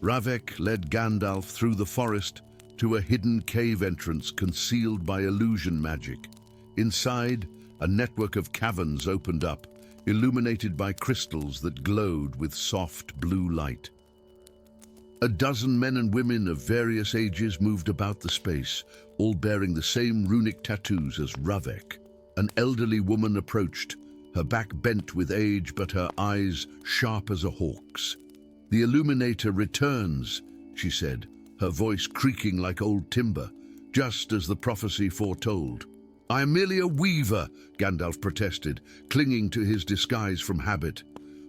Ravek led Gandalf through the forest to a hidden cave entrance concealed by illusion magic. Inside, a network of caverns opened up, illuminated by crystals that glowed with soft blue light. A dozen men and women of various ages moved about the space, all bearing the same runic tattoos as Ravek. An elderly woman approached, her back bent with age but her eyes sharp as a hawk's. "The Illuminator returns," she said, her voice creaking like old timber, just as the prophecy foretold. "I am merely a weaver," Gandalf protested, clinging to his disguise from habit.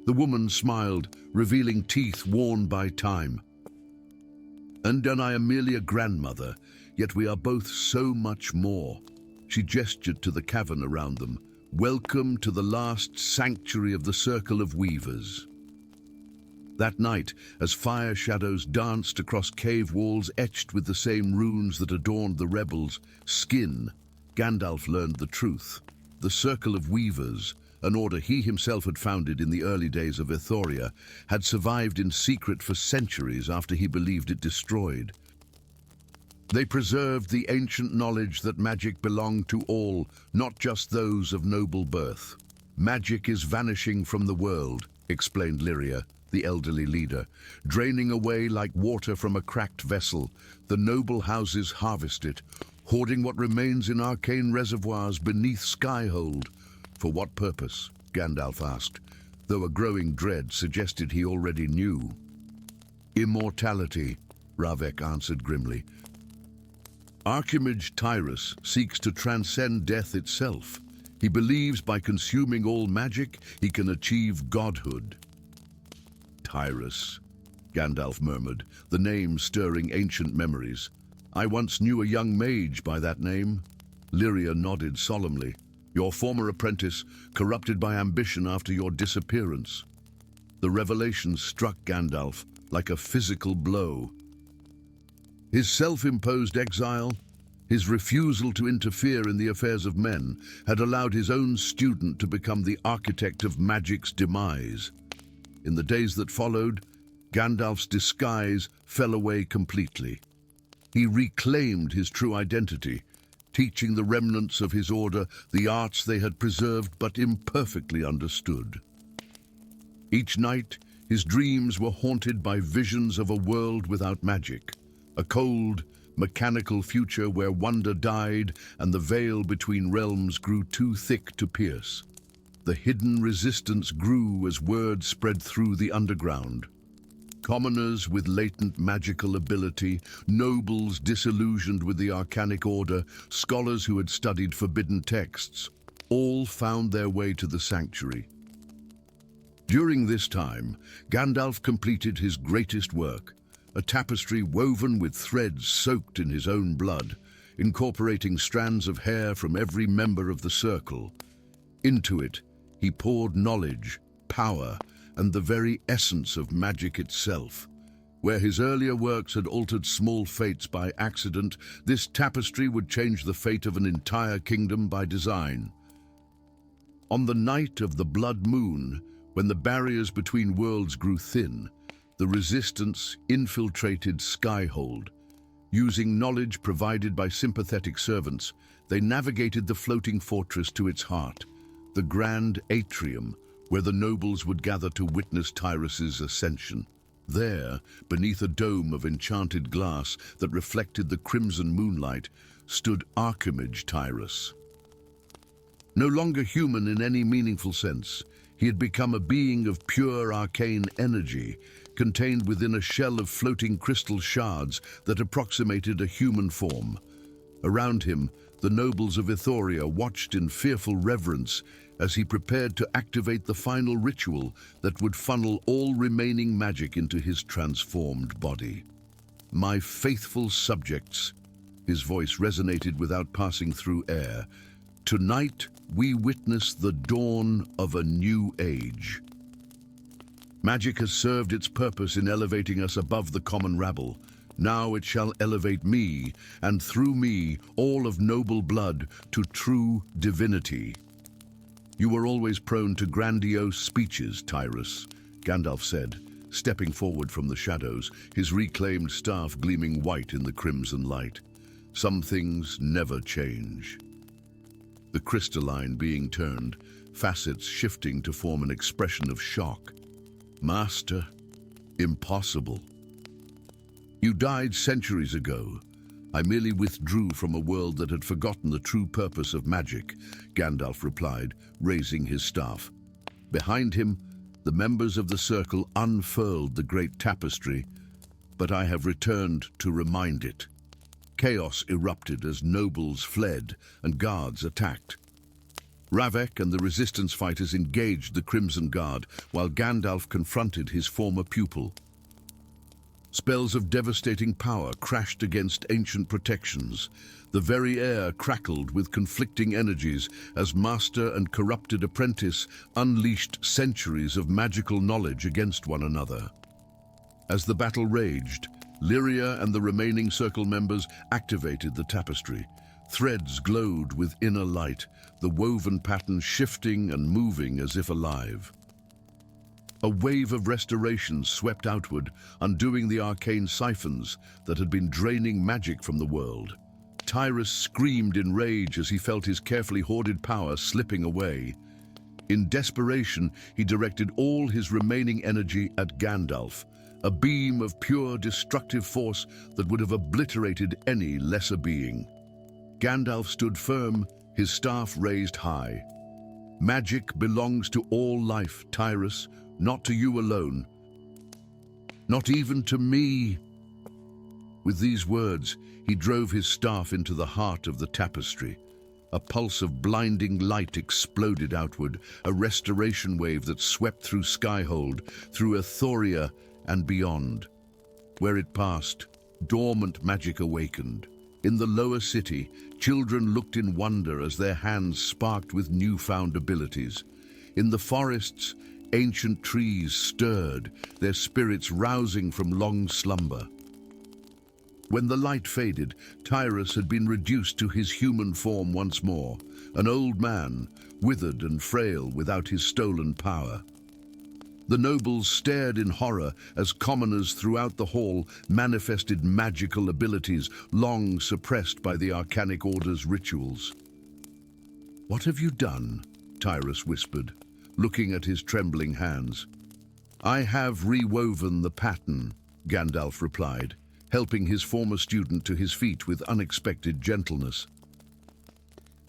The woman smiled, revealing teeth worn by time. "And I am merely a grandmother, yet we are both so much more." She gestured to the cavern around them. "Welcome to the last sanctuary of the Circle of Weavers." That night, as fire shadows danced across cave walls etched with the same runes that adorned the rebels' skin, Gandalf learned the truth. The Circle of Weavers, an order he himself had founded in the early days of Eotheria, had survived in secret for centuries after he believed it destroyed. They preserved the ancient knowledge that magic belonged to all, not just those of noble birth. "Magic is vanishing from the world," explained Lyria, the elderly leader, "draining away like water from a cracked vessel. The noble houses harvest it, hoarding what remains in arcane reservoirs beneath Skyhold." "For what purpose?" Gandalf asked, though a growing dread suggested he already knew. "Immortality," Ravek answered grimly. "Archimage Tyrus seeks to transcend death itself. He believes by consuming all magic, he can achieve godhood." "Tyrus," Gandalf murmured, the name stirring ancient memories. "I once knew a young mage by that name." Lyria nodded solemnly. "Your former apprentice, corrupted by ambition after your disappearance." The revelation struck Gandalf like a physical blow. His self-imposed exile, his refusal to interfere in the affairs of men, had allowed his own student to become the architect of magic's demise. In the days that followed, Gandalf's disguise fell away completely. He reclaimed his true identity, teaching the remnants of his order the arts they had preserved but imperfectly understood. Each night, his dreams were haunted by visions of a world without magic, a cold, mechanical future where wonder died and the veil between realms grew too thick to pierce. The hidden resistance grew as word spread through the underground. Commoners with latent magical ability, nobles disillusioned with the arcanic order, scholars who had studied forbidden texts, all found their way to the sanctuary. During this time, Gandalf completed his greatest work, a tapestry woven with threads soaked in his own blood, incorporating strands of hair from every member of the circle. Into it, he poured knowledge, power, and the very essence of magic itself. Where his earlier works had altered small fates by accident, this tapestry would change the fate of an entire kingdom by design. On the night of the blood moon, when the barriers between worlds grew thin, the resistance infiltrated Skyhold. Using knowledge provided by sympathetic servants, they navigated the floating fortress to its heart, the grand atrium, where the nobles would gather to witness Tyrus's ascension. There, beneath a dome of enchanted glass that reflected the crimson moonlight, stood Archimage Tyrus. No longer human in any meaningful sense, he had become a being of pure arcane energy, contained within a shell of floating crystal shards that approximated a human form. Around him, the nobles of Eotheria watched in fearful reverence as he prepared to activate the final ritual that would funnel all remaining magic into his transformed body. "My faithful subjects," his voice resonated without passing through air, "tonight we witness the dawn of a new age. Magic has served its purpose in elevating us above the common rabble. Now it shall elevate me, and through me, all of noble blood, to true divinity." "You were always prone to grandiose speeches, Tyrus," Gandalf said, stepping forward from the shadows, his reclaimed staff gleaming white in the crimson light. Some things never change. The crystalline being turned, facets shifting to form an expression of shock. Master, impossible. You died centuries ago. I merely withdrew from a world that had forgotten the true purpose of magic, Gandalf replied, raising his staff. Behind him, the members of the circle unfurled the great tapestry, but I have returned to remind it. Chaos erupted as nobles fled and guards attacked. Ravek and the resistance fighters engaged the Crimson Guard, while Gandalf confronted his former pupil. Spells of devastating power crashed against ancient protections. The very air crackled with conflicting energies as master and corrupted apprentice unleashed centuries of magical knowledge against one another. As the battle raged, Lyria and the remaining circle members activated the tapestry. Threads glowed with inner light, the woven pattern shifting and moving as if alive. A wave of restoration swept outward, undoing the arcane siphons that had been draining magic from the world. Tyrus screamed in rage as he felt his carefully hoarded power slipping away. In desperation, he directed all his remaining energy at Gandalf, a beam of pure destructive force that would have obliterated any lesser being. Gandalf stood firm, his staff raised high. Magic belongs to all life, Tyrus, not to you alone. Not even to me. With these words, he drove his staff into the heart of the tapestry. A pulse of blinding light exploded outward, a restoration wave that swept through Skyhold, through Euphoria and beyond. Where it passed, dormant magic awakened. In the lower city, children looked in wonder as their hands sparked with newfound abilities. In the forests, ancient trees stirred, their spirits rousing from long slumber. When the light faded, Tyrus had been reduced to his human form once more, an old man, withered and frail without his stolen power. The nobles stared in horror as commoners throughout the hall manifested magical abilities long suppressed by the Arcanic Order's rituals. "What have you done?" Tyrus whispered, looking at his trembling hands. "I have rewoven the pattern," Gandalf replied, helping his former student to his feet with unexpected gentleness.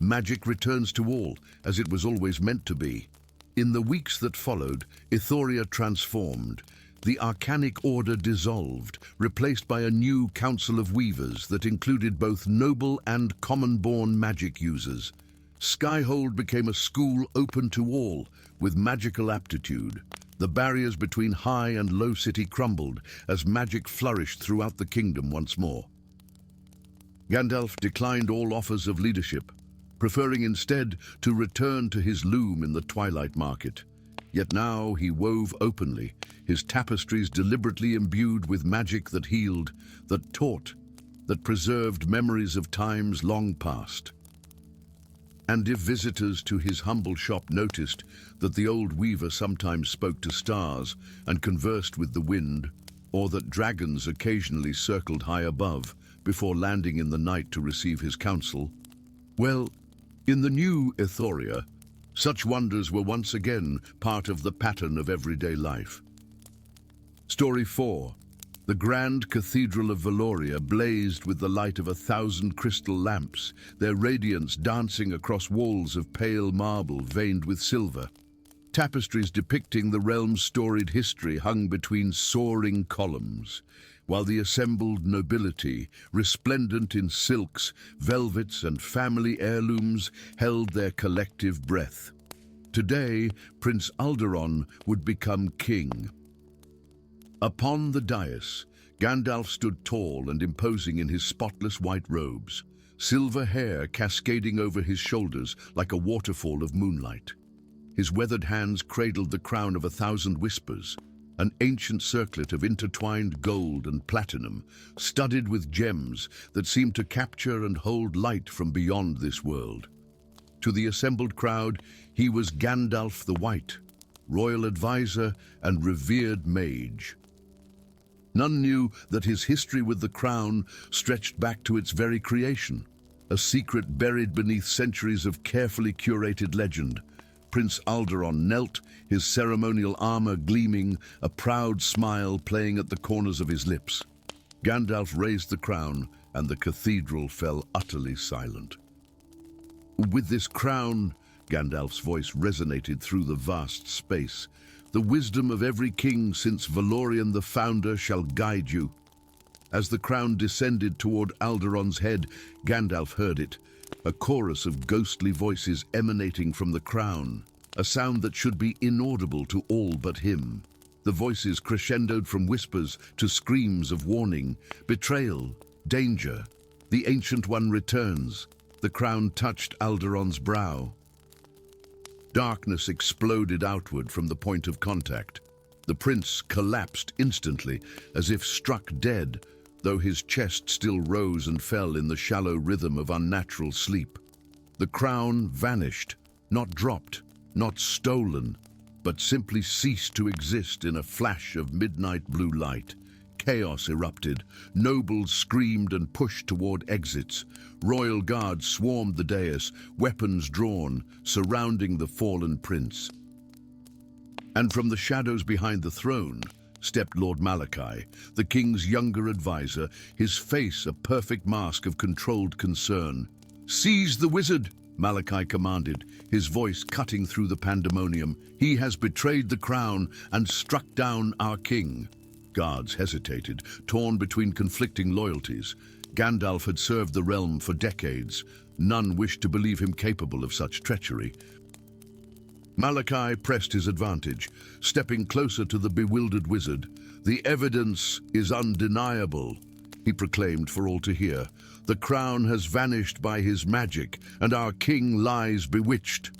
Magic returns to all, as it was always meant to be. In the weeks that followed, Euphoria transformed. The Arcanic Order dissolved, replaced by a new Council of Weavers that included both noble and common-born magic users. Skyhold became a school open to all, with magical aptitude. The barriers between high and low city crumbled as magic flourished throughout the kingdom once more. Gandalf declined all offers of leadership, preferring instead to return to his loom in the twilight market. Yet now he wove openly, his tapestries deliberately imbued with magic that healed, that taught, that preserved memories of times long past. And if visitors to his humble shop noticed that the old weaver sometimes spoke to stars and conversed with the wind, or that dragons occasionally circled high above before landing in the night to receive his counsel, well, in the new Euphoria, such wonders were once again part of the pattern of everyday life. Story 4. The grand cathedral of Valoria blazed with the light of 1,000 crystal lamps, their radiance dancing across walls of pale marble veined with silver. Tapestries depicting the realm's storied history hung between soaring columns, while the assembled nobility, resplendent in silks, velvets, and family heirlooms, held their collective breath. Today, Prince Alderon would become king. Upon the dais, Gandalf stood tall and imposing in his spotless white robes, silver hair cascading over his shoulders like a waterfall of moonlight. His weathered hands cradled the crown of 1,000 whispers, an ancient circlet of intertwined gold and platinum, studded with gems that seemed to capture and hold light from beyond this world. To the assembled crowd, he was Gandalf the White, royal advisor, and revered mage. None knew that his history with the crown stretched back to its very creation, a secret buried beneath centuries of carefully curated legend. Prince Alderon knelt, his ceremonial armor gleaming, a proud smile playing at the corners of his lips. Gandalf raised the crown, and the cathedral fell utterly silent. With this crown, Gandalf's voice resonated through the vast space. The wisdom of every king since Valorian the Founder shall guide you. As the crown descended toward Alderon's head, Gandalf heard it, a chorus of ghostly voices emanating from the crown, a sound that should be inaudible to all but him. The voices crescendoed from whispers to screams of warning, betrayal, danger. The Ancient One returns. The crown touched Alderon's brow. Darkness exploded outward from the point of contact. The prince collapsed instantly, as if struck dead, though his chest still rose and fell in the shallow rhythm of unnatural sleep. The crown vanished, not dropped, not stolen, but simply ceased to exist in a flash of midnight blue light. Chaos erupted. Nobles screamed and pushed toward exits. Royal guards swarmed the dais, weapons drawn, surrounding the fallen prince. And from the shadows behind the throne stepped Lord Malachi, the king's younger advisor, his face a perfect mask of controlled concern. "Seize the wizard," Malachi commanded, his voice cutting through the pandemonium. "He has betrayed the crown and struck down our king." Guards hesitated, torn between conflicting loyalties. Gandalf had served the realm for decades. None wished to believe him capable of such treachery. Malachi pressed his advantage, stepping closer to the bewildered wizard. "The evidence is undeniable," he proclaimed for all to hear. "The crown has vanished by his magic, and our king lies bewitched."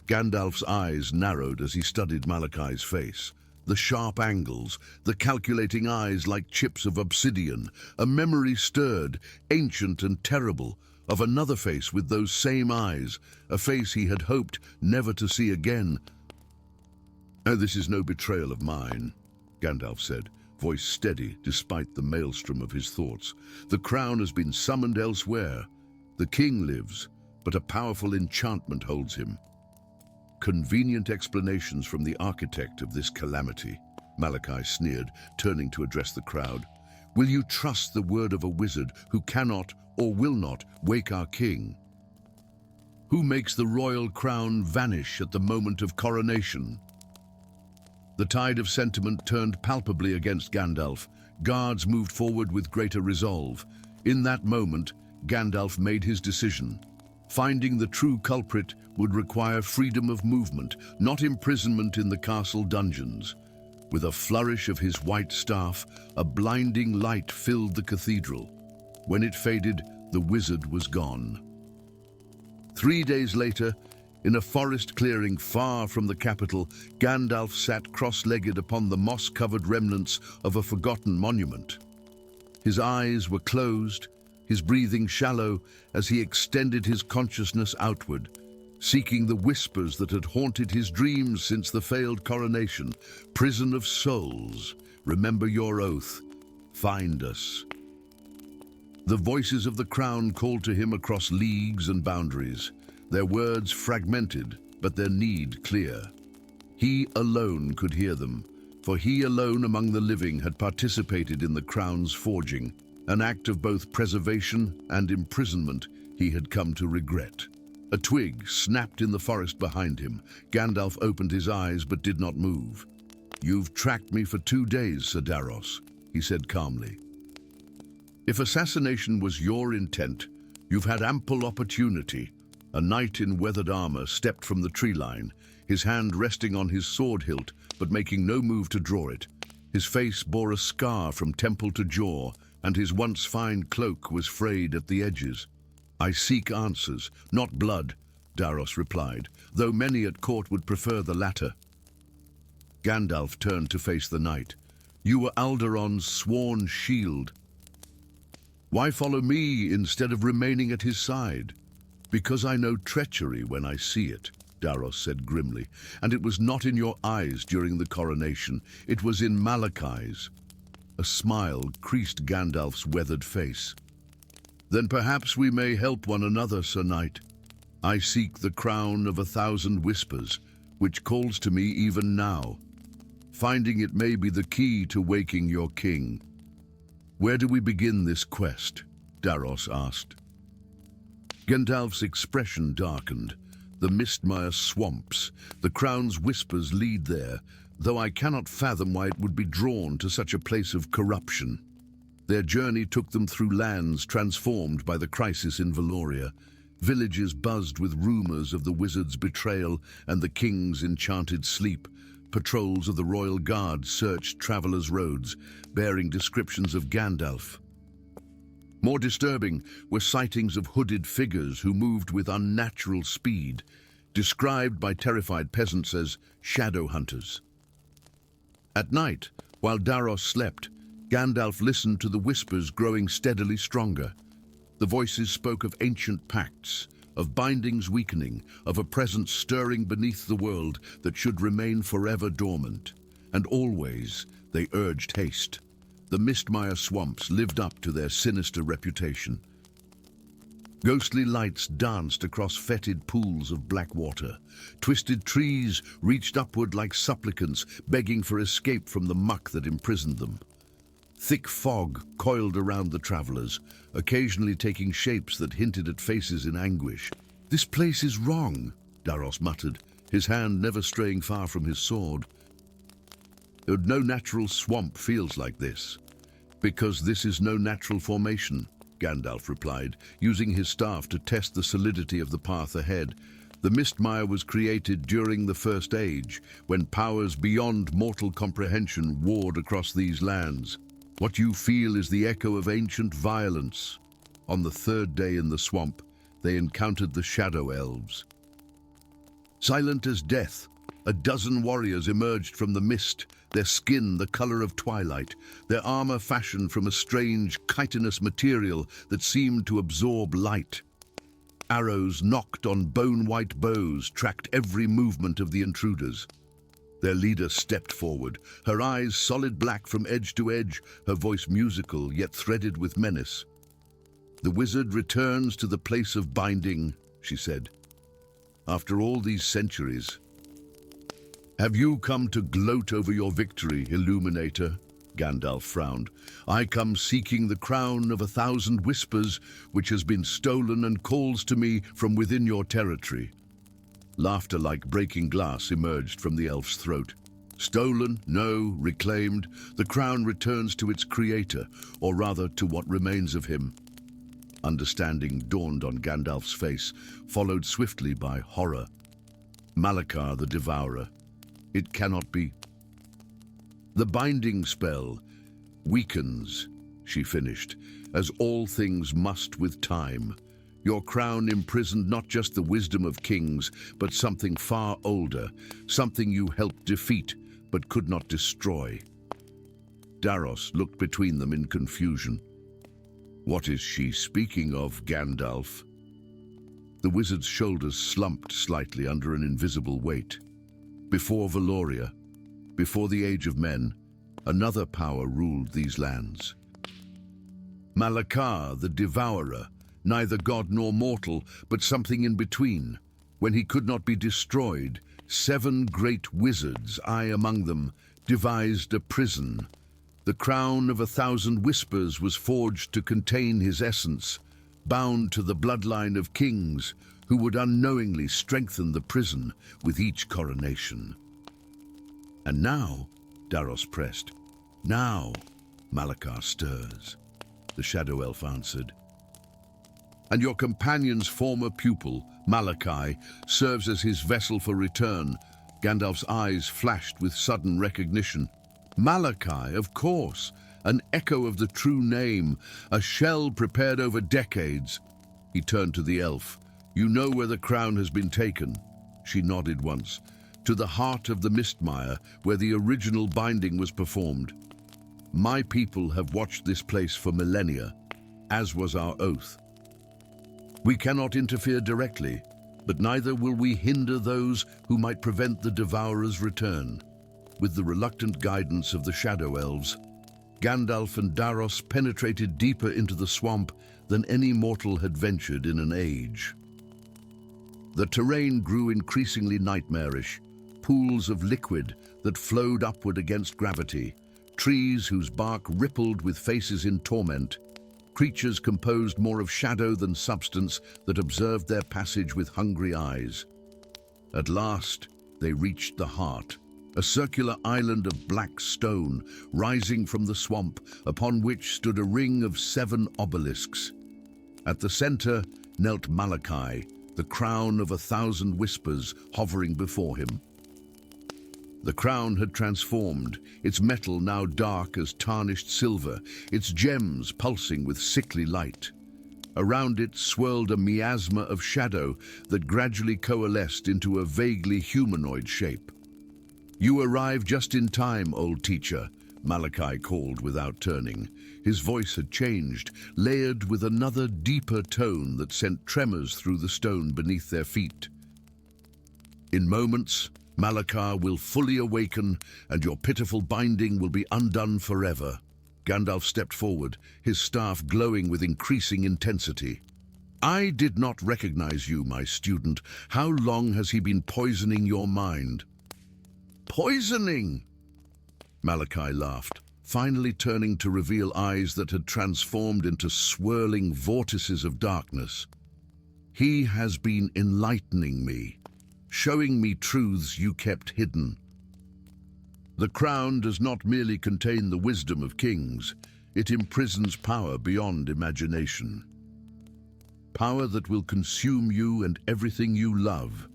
Gandalf's eyes narrowed as he studied Malachi's face. The sharp angles, the calculating eyes like chips of obsidian, a memory stirred, ancient and terrible, of another face with those same eyes, a face he had hoped never to see again. "This is no betrayal of mine," Gandalf said, voice steady despite the maelstrom of his thoughts. "The crown has been summoned elsewhere. The king lives, but a powerful enchantment holds him." "Convenient explanations from the architect of this calamity," Malachi sneered, turning to address the crowd. "Will you trust the word of a wizard who cannot or will not wake our king? Who makes the royal crown vanish at the moment of coronation?" The tide of sentiment turned palpably against Gandalf. Guards moved forward with greater resolve. In that moment, Gandalf made his decision. Finding the true culprit would require freedom of movement, not imprisonment in the castle dungeons. With a flourish of his white staff, a blinding light filled the cathedral. When it faded, the wizard was gone. 3 days later, in a forest clearing far from the capital, Gandalf sat cross-legged upon the moss-covered remnants of a forgotten monument. His eyes were closed, his breathing shallow as he extended his consciousness outward, seeking the whispers that had haunted his dreams since the failed coronation. "Prison of souls, remember your oath. Find us." The voices of the crown called to him across leagues and boundaries, their words fragmented, but their need clear. He alone could hear them, for he alone among the living had participated in the crown's forging, an act of both preservation and imprisonment he had come to regret. A twig snapped in the forest behind him. Gandalf opened his eyes but did not move. "You've tracked me for 2 days, Sir Daros," he said calmly. "If assassination was your intent, you've had ample opportunity." A knight in weathered armor stepped from the tree line, his hand resting on his sword hilt but making no move to draw it. His face bore a scar from temple to jaw, and his once fine cloak was frayed at the edges. "I seek answers, not blood," Daros replied, though many at court would prefer the latter. Gandalf turned to face the knight. "You were Alderon's sworn shield. Why follow me instead of remaining at his side?" "Because I know treachery when I see it," Daros said grimly, and it was not in your eyes during the coronation. It was in Malachi's. A smile creased Gandalf's weathered face. Then perhaps we may help one another, Sir Knight. I seek the crown of 1,000 whispers, which calls to me even now. Finding it may be the key to waking your king. Where do we begin this quest? Daros asked. Gandalf's expression darkened. The Mistmire swamps, the crown's whispers lead there, though I cannot fathom why it would be drawn to such a place of corruption. Their journey took them through lands transformed by the crisis in Valoria. Villages buzzed with rumors of the wizard's betrayal and the king's enchanted sleep. Patrols of the royal guard searched travelers' roads, bearing descriptions of Gandalf. More disturbing were sightings of hooded figures who moved with unnatural speed, described by terrified peasants as shadow hunters. At night, while Daros slept, Gandalf listened to the whispers growing steadily stronger. The voices spoke of ancient pacts, of bindings weakening, of a presence stirring beneath the world that should remain forever dormant. And always they urged haste. The Mistmire swamps lived up to their sinister reputation. Ghostly lights danced across fetid pools of black water. Twisted trees reached upward like supplicants, begging for escape from the muck that imprisoned them. Thick fog coiled around the travelers, occasionally taking shapes that hinted at faces in anguish. "This place is wrong," Daros muttered, his hand never straying far from his sword. "No natural swamp feels like this." "Because this is no natural formation," Gandalf replied, using his staff to test the solidity of the path ahead. "The Mistmire was created during the First Age, when powers beyond mortal comprehension warred across these lands. What you feel is the echo of ancient violence. On the third day in the swamp, they encountered the Shadow Elves. Silent as death, a dozen warriors emerged from the mist, their skin the color of twilight, their armor fashioned from a strange, chitinous material that seemed to absorb light. Arrows knocked on bone-white bows tracked every movement of the intruders. Their leader stepped forward, her eyes solid black from edge to edge, her voice musical yet threaded with menace. "The wizard returns to the place of binding," she said. "After all these centuries." "Have you come to gloat over your victory, Illuminator?" Gandalf frowned. "I come seeking the crown of 1,000 whispers, which has been stolen and calls to me from within your territory." Laughter like breaking glass emerged from the elf's throat. "Stolen? No, reclaimed. The crown returns to its creator, or rather to what remains of him." Understanding dawned on Gandalf's face, followed swiftly by horror. "Malakar the Devourer. It cannot be." "The binding spell weakens," she finished, "as all things must with time. Your crown imprisoned not just the wisdom of kings, but something far older, something you helped defeat, but could not destroy." Daros looked between them in confusion. "What is she speaking of, Gandalf?" The wizard's shoulders slumped slightly under an invisible weight. Before Valoria, before the Age of Men, another power ruled these lands. Malakar, the Devourer, neither god nor mortal, but something in between. When he could not be destroyed, 7 great wizards, I among them, devised a prison. The crown of 1,000 whispers was forged to contain his essence, bound to the bloodline of kings, who would unknowingly strengthen the prison with each coronation. "And now," Daros pressed, "now Malakar stirs," the Shadow Elf answered. "And your companion's former pupil, Malachi, serves as his vessel for return." Gandalf's eyes flashed with sudden recognition. "Malachi, of course, an echo of the true name, a shell prepared over decades." He turned to the elf. "You know where the crown has been taken?" She nodded once. "To the heart of the Mistmire, where the original binding was performed. My people have watched this place for millennia, as was our oath. We cannot interfere directly, but neither will we hinder those who might prevent the Devourer's return. With the reluctant guidance of the Shadow Elves, Gandalf and Daros penetrated deeper into the swamp than any mortal had ventured in an age. The terrain grew increasingly nightmarish, pools of liquid that flowed upward against gravity, trees whose bark rippled with faces in torment, creatures composed more of shadow than substance that observed their passage with hungry eyes. At last, they reached the heart, a circular island of black stone rising from the swamp, upon which stood a ring of 7 obelisks. At the center knelt Malachi, the crown of 1,000 whispers hovering before him. The crown had transformed, its metal now dark as tarnished silver, its gems pulsing with sickly light. Around it swirled a miasma of shadow that gradually coalesced into a vaguely humanoid shape. "You arrived just in time, old teacher," Malachi called without turning. His voice had changed, layered with another deeper tone that sent tremors through the stone beneath their feet. "In moments, Malakar will fully awaken, and your pitiful binding will be undone forever." Gandalf stepped forward, his staff glowing with increasing intensity. "I did not recognize you, my student. How long has he been poisoning your mind?" "Poisoning?" Malachi laughed, finally turning to reveal eyes that had transformed into swirling vortices of darkness. "He has been enlightening me, showing me truths you kept hidden. The crown does not merely contain the wisdom of kings, it imprisons power beyond imagination. Power that will consume you and everything you love,"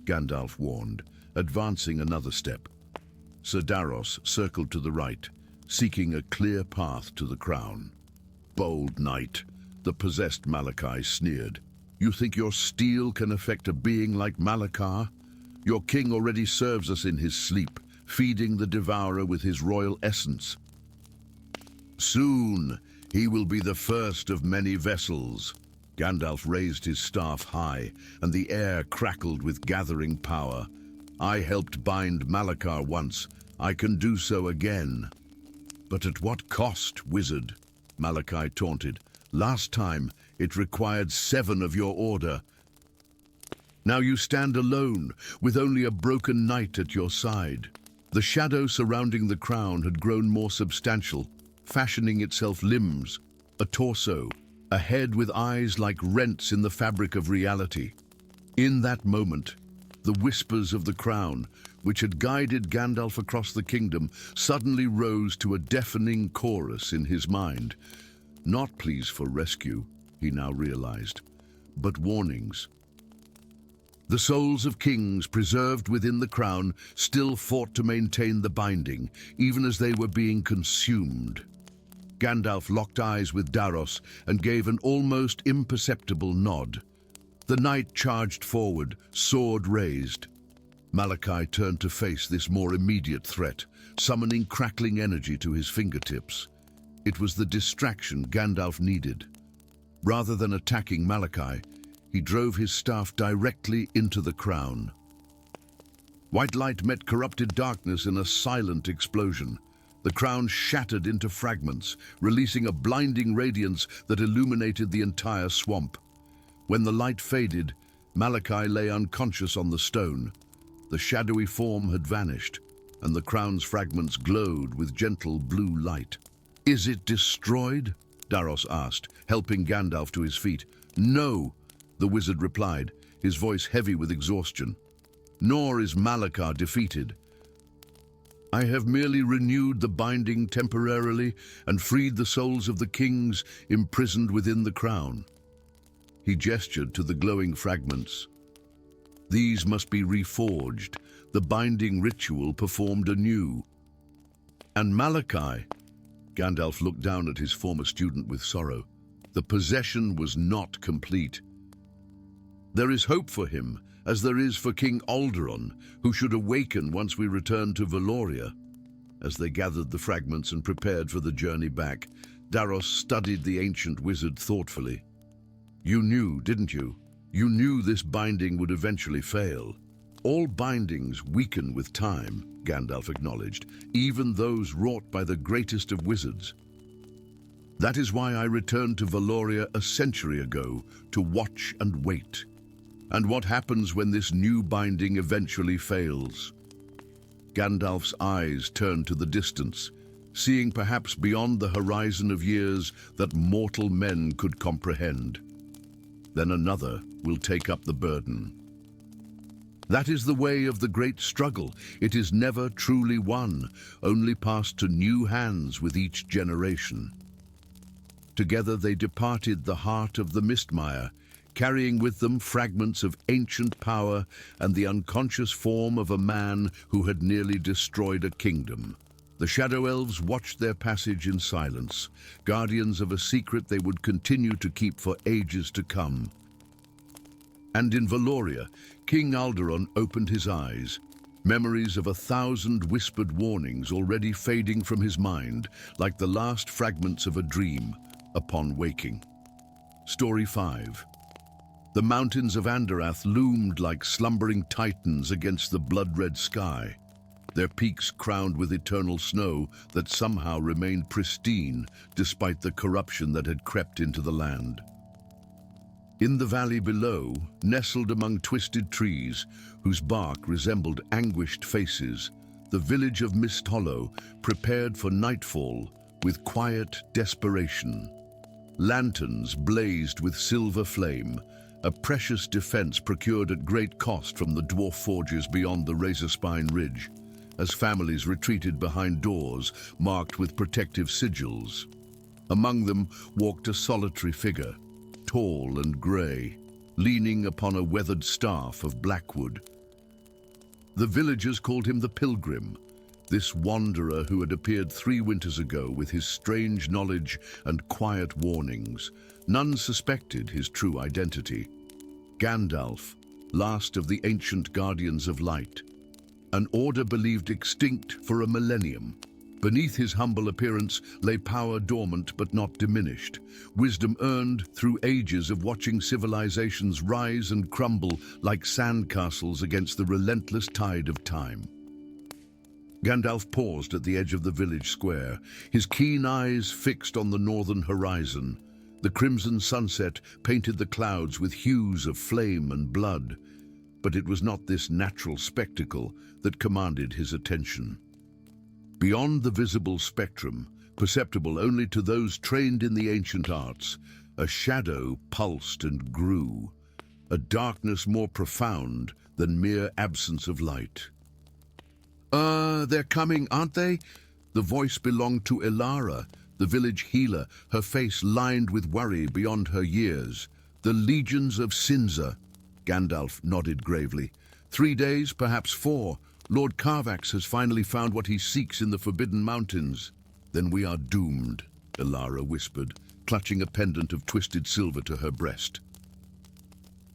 Gandalf warned, advancing another step. Sir Daros circled to the right, seeking a clear path to the crown. "Bold knight," the possessed Malachi sneered. "You think your steel can affect a being like Malakar? Your king already serves us in his sleep, feeding the Devourer with his royal essence. Soon, he will be the first of many vessels." Gandalf raised his staff high, and the air crackled with gathering power. "I helped bind Malakar once. I can do so again." "But at what cost, wizard?" Malachi taunted. "Last time, it required 7 of your order. Now you stand alone, with only a broken knight at your side." The shadow surrounding the crown had grown more substantial, fashioning itself limbs, a torso, a head with eyes like rents in the fabric of reality. In that moment, the whispers of the crown, which had guided Gandalf across the kingdom, suddenly rose to a deafening chorus in his mind. Not pleas for rescue, he now realized, but warnings. The souls of kings preserved within the crown still fought to maintain the binding, even as they were being consumed. Gandalf locked eyes with Daros and gave an almost imperceptible nod. The knight charged forward, sword raised. Malachi turned to face this more immediate threat, summoning crackling energy to his fingertips. It was the distraction Gandalf needed. Rather than attacking Malachi, he drove his staff directly into the crown. White light met corrupted darkness in a silent explosion. The crown shattered into fragments, releasing a blinding radiance that illuminated the entire swamp. When the light faded, Malachi lay unconscious on the stone. The shadowy form had vanished, and the crown's fragments glowed with gentle blue light. "Is it destroyed?" Daros asked, helping Gandalf to his feet. "No," the wizard replied, his voice heavy with exhaustion. "Nor is Malakar defeated. I have merely renewed the binding temporarily and freed the souls of the kings imprisoned within the crown." He gestured to the glowing fragments. "These must be reforged, the binding ritual performed anew." "And Malachi?" Gandalf looked down at his former student with sorrow. "The possession was not complete. There is hope for him, as there is for King Alderaan, who should awaken once we return to Valoria." As they gathered the fragments and prepared for the journey back, Daros studied the ancient wizard thoughtfully. "You knew, didn't you? You knew this binding would eventually fail. All bindings weaken with time, Gandalf acknowledged, even those wrought by the greatest of wizards. That is why I returned to Valoria a century ago, to watch and wait. And what happens when this new binding eventually fails? Gandalf's eyes turned to the distance, seeing perhaps beyond the horizon of years that mortal men could comprehend. Then another will take up the burden. That is the way of the great struggle. It is never truly won, only passed to new hands with each generation. Together they departed the heart of the Mistmire, carrying with them fragments of ancient power and the unconscious form of a man who had nearly destroyed a kingdom. The Shadow Elves watched their passage in silence, guardians of a secret they would continue to keep for ages to come. And in Valoria, King Alderon opened his eyes, memories of 1,000 whispered warnings already fading from his mind, like the last fragments of a dream upon waking. Story 5. The mountains of Andarath loomed like slumbering titans against the blood-red sky, their peaks crowned with eternal snow that somehow remained pristine despite the corruption that had crept into the land. In the valley below, nestled among twisted trees whose bark resembled anguished faces, the village of Mist Hollow prepared for nightfall with quiet desperation. Lanterns blazed with silver flame, a precious defense procured at great cost from the dwarf forges beyond the Razorspine Ridge, as families retreated behind doors marked with protective sigils. Among them walked a solitary figure, tall and grey, leaning upon a weathered staff of blackwood. The villagers called him the Pilgrim, this wanderer who had appeared 3 winters ago with his strange knowledge and quiet warnings. None suspected his true identity. Gandalf, last of the ancient guardians of light, an order believed extinct for a millennium. Beneath his humble appearance lay power dormant but not diminished, wisdom earned through ages of watching civilizations rise and crumble like sandcastles against the relentless tide of time. Gandalf paused at the edge of the village square, his keen eyes fixed on the northern horizon. The crimson sunset painted the clouds with hues of flame and blood, but it was not this natural spectacle that commanded his attention. Beyond the visible spectrum, perceptible only to those trained in the ancient arts, a shadow pulsed and grew, a darkness more profound than mere absence of light. They're coming, aren't they?" The voice belonged to Elara, the village healer, her face lined with worry beyond her years. "The legions of Cinza," Gandalf nodded gravely. "3 days, perhaps 4. Lord Carvax has finally found what he seeks in the Forbidden Mountains." "Then we are doomed," Elara whispered, clutching a pendant of twisted silver to her breast.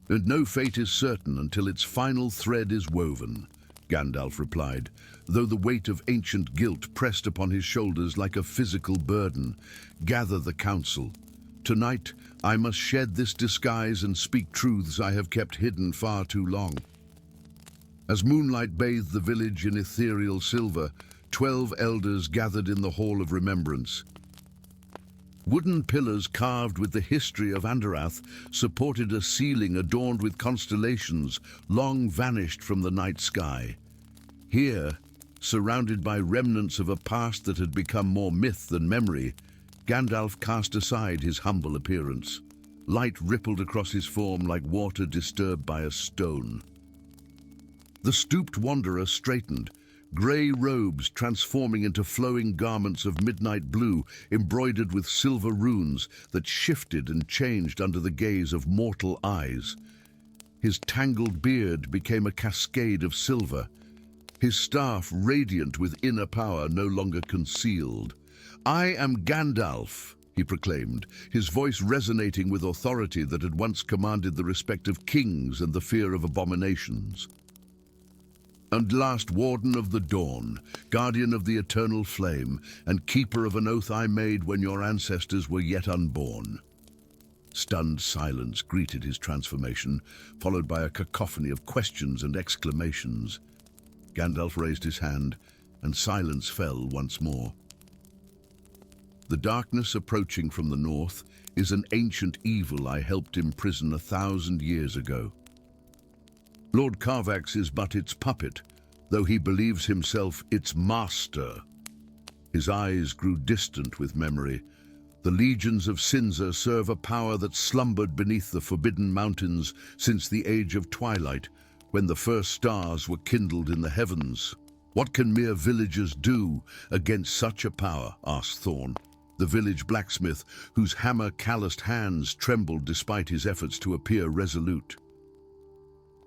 "And no fate is certain until its final thread is woven," Gandalf replied, though the weight of ancient guilt pressed upon his shoulders like a physical burden. "Gather the council. Tonight, I must shed this disguise and speak truths I have kept hidden far too long." As moonlight bathed the village in ethereal silver, 12 elders gathered in the Hall of Remembrance. Wooden pillars carved with the history of Andarath supported a ceiling adorned with constellations long vanished from the night sky. Here, surrounded by remnants of a past that had become more myth than memory, Gandalf cast aside his humble appearance. Light rippled across his form like water disturbed by a stone. The stooped wanderer straightened, grey robes transforming into flowing garments of midnight blue embroidered with silver runes that shifted and changed under the gaze of mortal eyes. His tangled beard became a cascade of silver, his staff radiant with inner power no longer concealed. "I am Gandalf," he proclaimed, his voice resonating with authority that had once commanded the respect of kings and the fear of abominations. "And last Warden of the Dawn, Guardian of the Eternal Flame, and Keeper of an oath I made when your ancestors were yet unborn." Stunned silence greeted his transformation, followed by a cacophony of questions and exclamations. Gandalf raised his hand, and silence fell once more. The darkness approaching from the north is an ancient evil I helped imprison 1,000 years ago. Lord Carvax is but its puppet, though he believes himself its master. His eyes grew distant with memory. The legions of Cinza serve a power that slumbered beneath the Forbidden Mountains since the Age of Twilight, when the first stars were kindled in the heavens. What can mere villagers do against such a power? Asked Thorn, the village blacksmith, whose hammer-calloused hands trembled despite his efforts to appear resolute.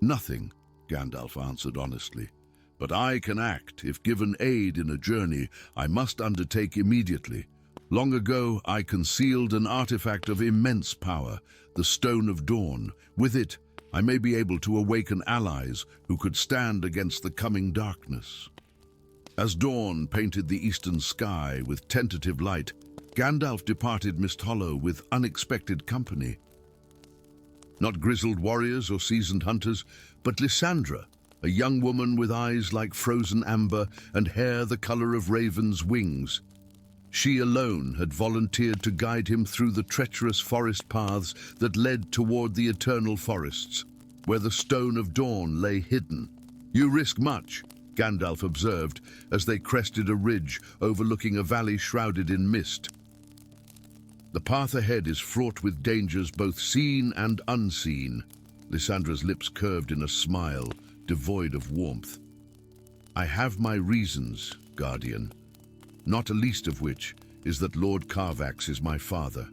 Nothing, Gandalf answered honestly. But I can act. If given aid in a journey I must undertake immediately. Long ago I concealed an artifact of immense power, the Stone of Dawn. With it, I may be able to awaken allies who could stand against the coming darkness. As dawn painted the eastern sky with tentative light, Gandalf departed Mist Hollow with unexpected company. Not grizzled warriors or seasoned hunters, but Lysandra, a young woman with eyes like frozen amber and hair the color of ravens' wings. She alone had volunteered to guide him through the treacherous forest paths that led toward the eternal forests, where the Stone of Dawn lay hidden. You risk much, Gandalf observed as they crested a ridge overlooking a valley shrouded in mist. The path ahead is fraught with dangers both seen and unseen. Lysandra's lips curved in a smile, devoid of warmth. I have my reasons, Guardian, not a least of which is that Lord Carvax is my father,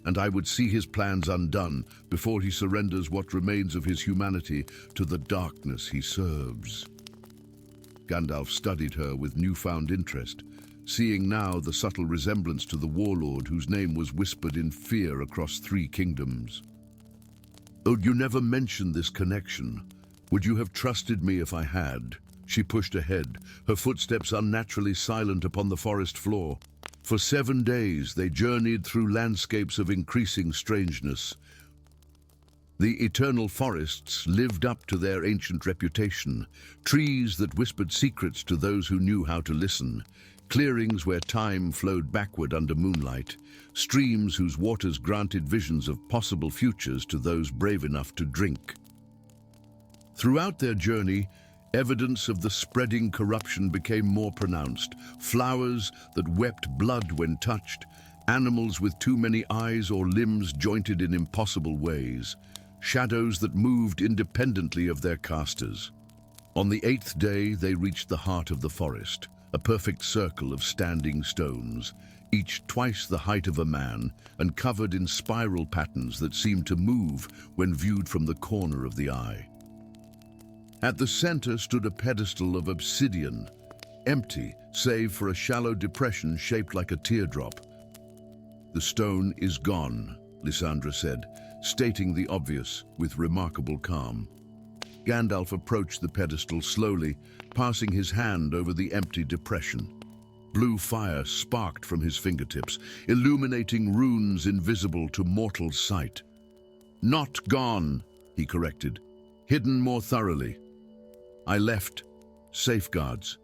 and I would see his plans undone before he surrenders what remains of his humanity to the darkness he serves. Gandalf studied her with newfound interest, seeing now the subtle resemblance to the warlord whose name was whispered in fear across 3 kingdoms. Oh, you never mentioned this connection. Would you have trusted me if I had? She pushed ahead, her footsteps unnaturally silent upon the forest floor. For 7 days they journeyed through landscapes of increasing strangeness. The eternal forests lived up to their ancient reputation, trees that whispered secrets to those who knew how to listen, clearings where time flowed backward under moonlight, streams whose waters granted visions of possible futures to those brave enough to drink. Throughout their journey, evidence of the spreading corruption became more pronounced. Flowers that wept blood when touched, animals with too many eyes or limbs jointed in impossible ways, shadows that moved independently of their casters. On the 8th day, they reached the heart of the forest, a perfect circle of standing stones, each twice the height of a man and covered in spiral patterns that seemed to move when viewed from the corner of the eye. At the center stood a pedestal of obsidian, empty save for a shallow depression shaped like a teardrop. The stone is gone, Lysandra said, stating the obvious with remarkable calm. Gandalf approached the pedestal slowly, passing his hand over the empty depression. Blue fire sparked from his fingertips, illuminating runes invisible to mortal sight. Not gone, he corrected, hidden more thoroughly. I left safeguards.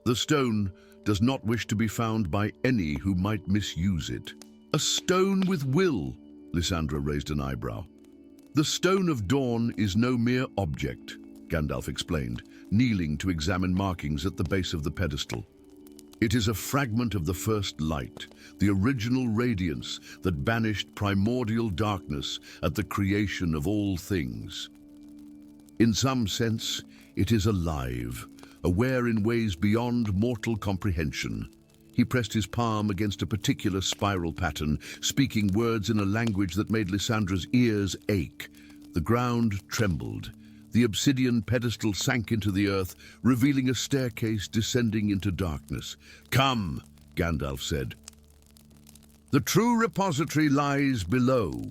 The stone does not wish to be found by any who might misuse it. A stone with will, Lysandra raised an eyebrow. The Stone of Dawn is no mere object, Gandalf explained, kneeling to examine markings at the base of the pedestal. It is a fragment of the first light, the original radiance that banished primordial darkness at the creation of all things. In some sense, it is alive, aware in ways beyond mortal comprehension. He pressed his palm against a particular spiral pattern, speaking words in a language that made Lysandra's ears ache. The ground trembled. The obsidian pedestal sank into the earth, revealing a staircase descending into darkness. Come, Gandalf said. The true repository lies below.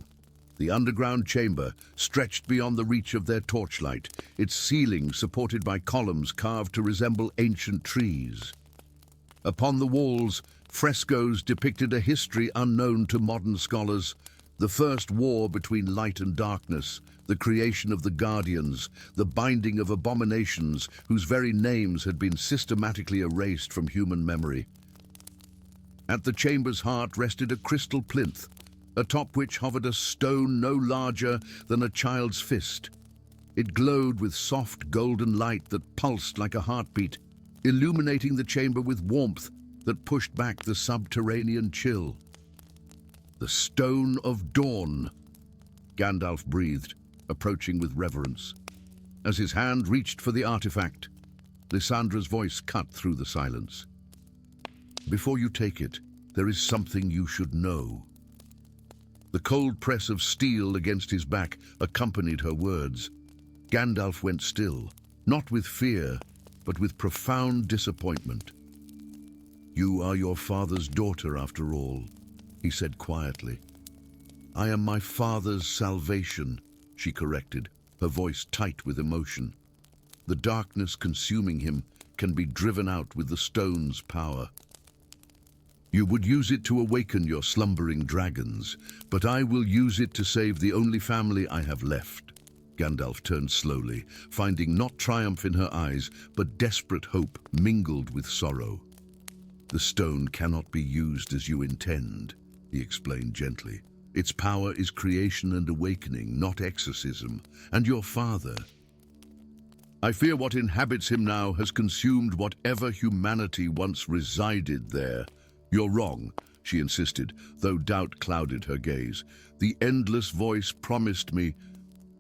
The underground chamber stretched beyond the reach of their torchlight, its ceiling supported by columns carved to resemble ancient trees. Upon the walls, frescoes depicted a history unknown to modern scholars, The first war between light and darkness, the creation of the guardians, the binding of abominations whose very names had been systematically erased from human memory. At the chamber's heart rested a crystal plinth, atop which hovered a stone no larger than a child's fist. It glowed with soft golden light that pulsed like a heartbeat, illuminating the chamber with warmth that pushed back the subterranean chill. The Stone of Dawn, Gandalf breathed, approaching with reverence. As his hand reached for the artifact, Lysandra's voice cut through the silence. Before you take it, there is something you should know. The cold press of steel against his back accompanied her words. Gandalf went still, not with fear, but with profound disappointment. You are your father's daughter, after all, he said quietly. I am my father's salvation, she corrected, her voice tight with emotion. The darkness consuming him can be driven out with the stone's power. You would use it to awaken your slumbering dragons, but I will use it to save the only family I have left. Gandalf turned slowly, finding not triumph in her eyes, but desperate hope mingled with sorrow. The stone cannot be used as you intend, he explained gently. Its power is creation and awakening, not exorcism. And your father... I fear what inhabits him now has consumed whatever humanity once resided there. You're wrong, she insisted, though doubt clouded her gaze. The endless voice promised me...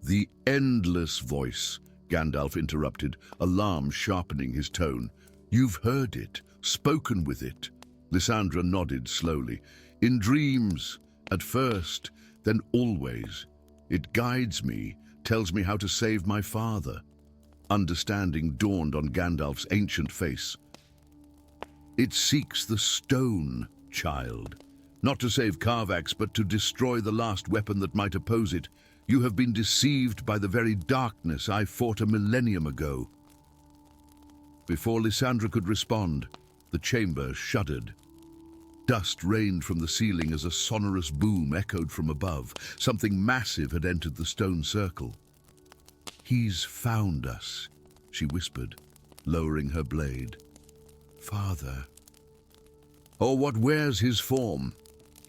The endless voice, Gandalf interrupted, alarm sharpening his tone. You've heard it, spoken with it. Lysandra nodded slowly. In dreams, at first, then always. It guides me, tells me how to save my father. Understanding dawned on Gandalf's ancient face. It seeks the stone, child. Not to save Carvax, but to destroy the last weapon that might oppose it. You have been deceived by the very darkness I fought a millennium ago. Before Lysandra could respond, the chamber shuddered. Dust rained from the ceiling as a sonorous boom echoed from above. Something massive had entered the stone circle. He's found us, she whispered, lowering her blade. Father. Or what wears his form?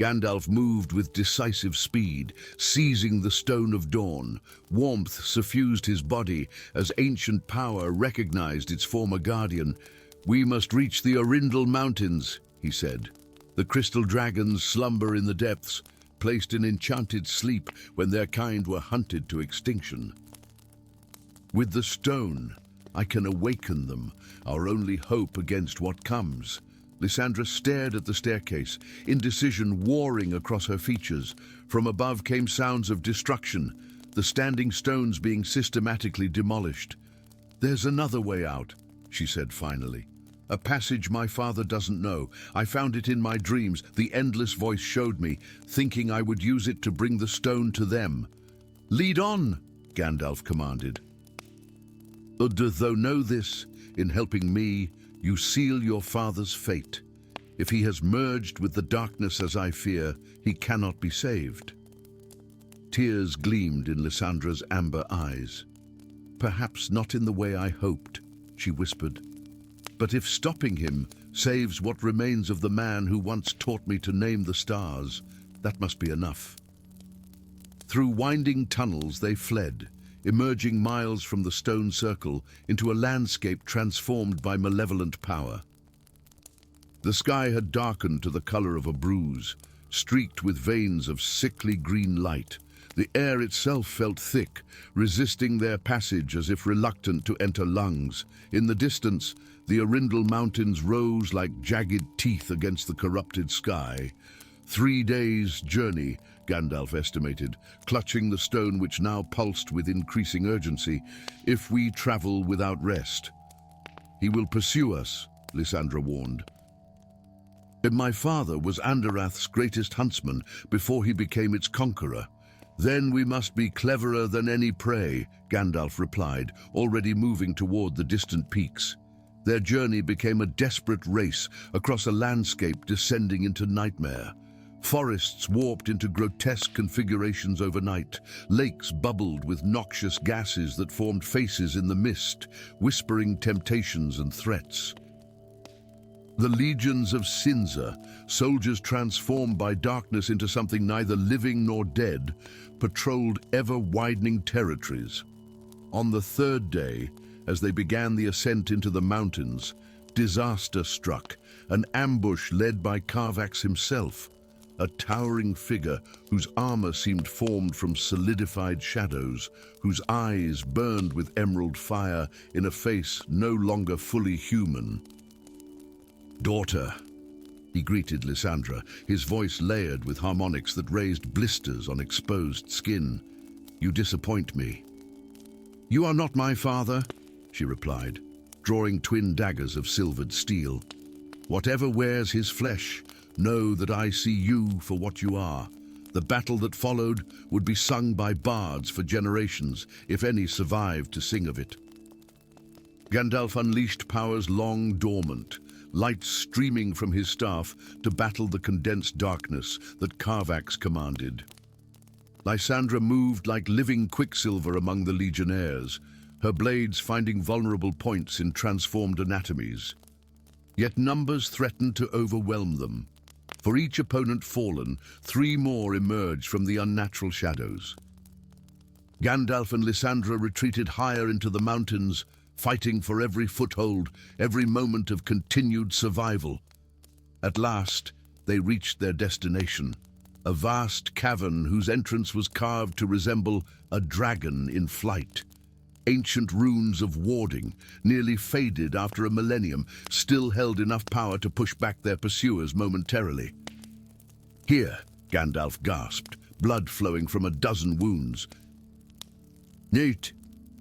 Gandalf moved with decisive speed, seizing the Stone of Dawn. Warmth suffused his body as ancient power recognized its former guardian. We must reach the Arindal Mountains, he said. The crystal dragons slumber in the depths, placed in enchanted sleep when their kind were hunted to extinction. With the stone, I can awaken them, our only hope against what comes. Lysandra stared at the staircase, indecision warring across her features. From above came sounds of destruction, the standing stones being systematically demolished. There's another way out, she said finally. A passage my father doesn't know. I found it in my dreams. The endless voice showed me, thinking I would use it to bring the stone to them. Lead on, Gandalf commanded. Doth thou know this? In helping me, you seal your father's fate. If he has merged with the darkness as I fear, he cannot be saved. Tears gleamed in Lysandra's amber eyes. Perhaps not in the way I hoped, she whispered. But if stopping him saves what remains of the man who once taught me to name the stars, that must be enough. Through winding tunnels they fled, emerging miles from the stone circle into a landscape transformed by malevolent power. The sky had darkened to the color of a bruise, streaked with veins of sickly green light. The air itself felt thick, resisting their passage as if reluctant to enter lungs. In the distance, the Arindal Mountains rose like jagged teeth against the corrupted sky. 3 days' journey, Gandalf estimated, clutching the stone which now pulsed with increasing urgency, if we travel without rest. He will pursue us, Lysandra warned. My father was Andarath's greatest huntsman before he became its conqueror. Then we must be cleverer than any prey, Gandalf replied, already moving toward the distant peaks. Their journey became a desperate race across a landscape descending into nightmare. Forests warped into grotesque configurations overnight. Lakes bubbled with noxious gases that formed faces in the mist, whispering temptations and threats. The legions of Sinza, soldiers transformed by darkness into something neither living nor dead, patrolled ever-widening territories. On the third day, as they began the ascent into the mountains, disaster struck, an ambush led by Carvax himself, a towering figure whose armor seemed formed from solidified shadows, whose eyes burned with emerald fire in a face no longer fully human. "Daughter," he greeted Lysandra, his voice layered with harmonics that raised blisters on exposed skin. "You disappoint me." "You are not my father," she replied, drawing twin daggers of silvered steel. "Whatever wears his flesh, know that I see you for what you are. The battle that followed would be sung by bards for generations, if any survived to sing of it." Gandalf unleashed powers long dormant, light streaming from his staff to battle the condensed darkness that Carvax commanded. Lysandra moved like living quicksilver among the legionnaires, her blades finding vulnerable points in transformed anatomies. Yet numbers threatened to overwhelm them. For each opponent fallen, 3 more emerged from the unnatural shadows. Gandalf and Lysandra retreated higher into the mountains, fighting for every foothold, every moment of continued survival. At last, they reached their destination, a vast cavern whose entrance was carved to resemble a dragon in flight. Ancient runes of warding, nearly faded after a millennium, still held enough power to push back their pursuers momentarily. "Here," Gandalf gasped, blood flowing from a dozen wounds. "Nate,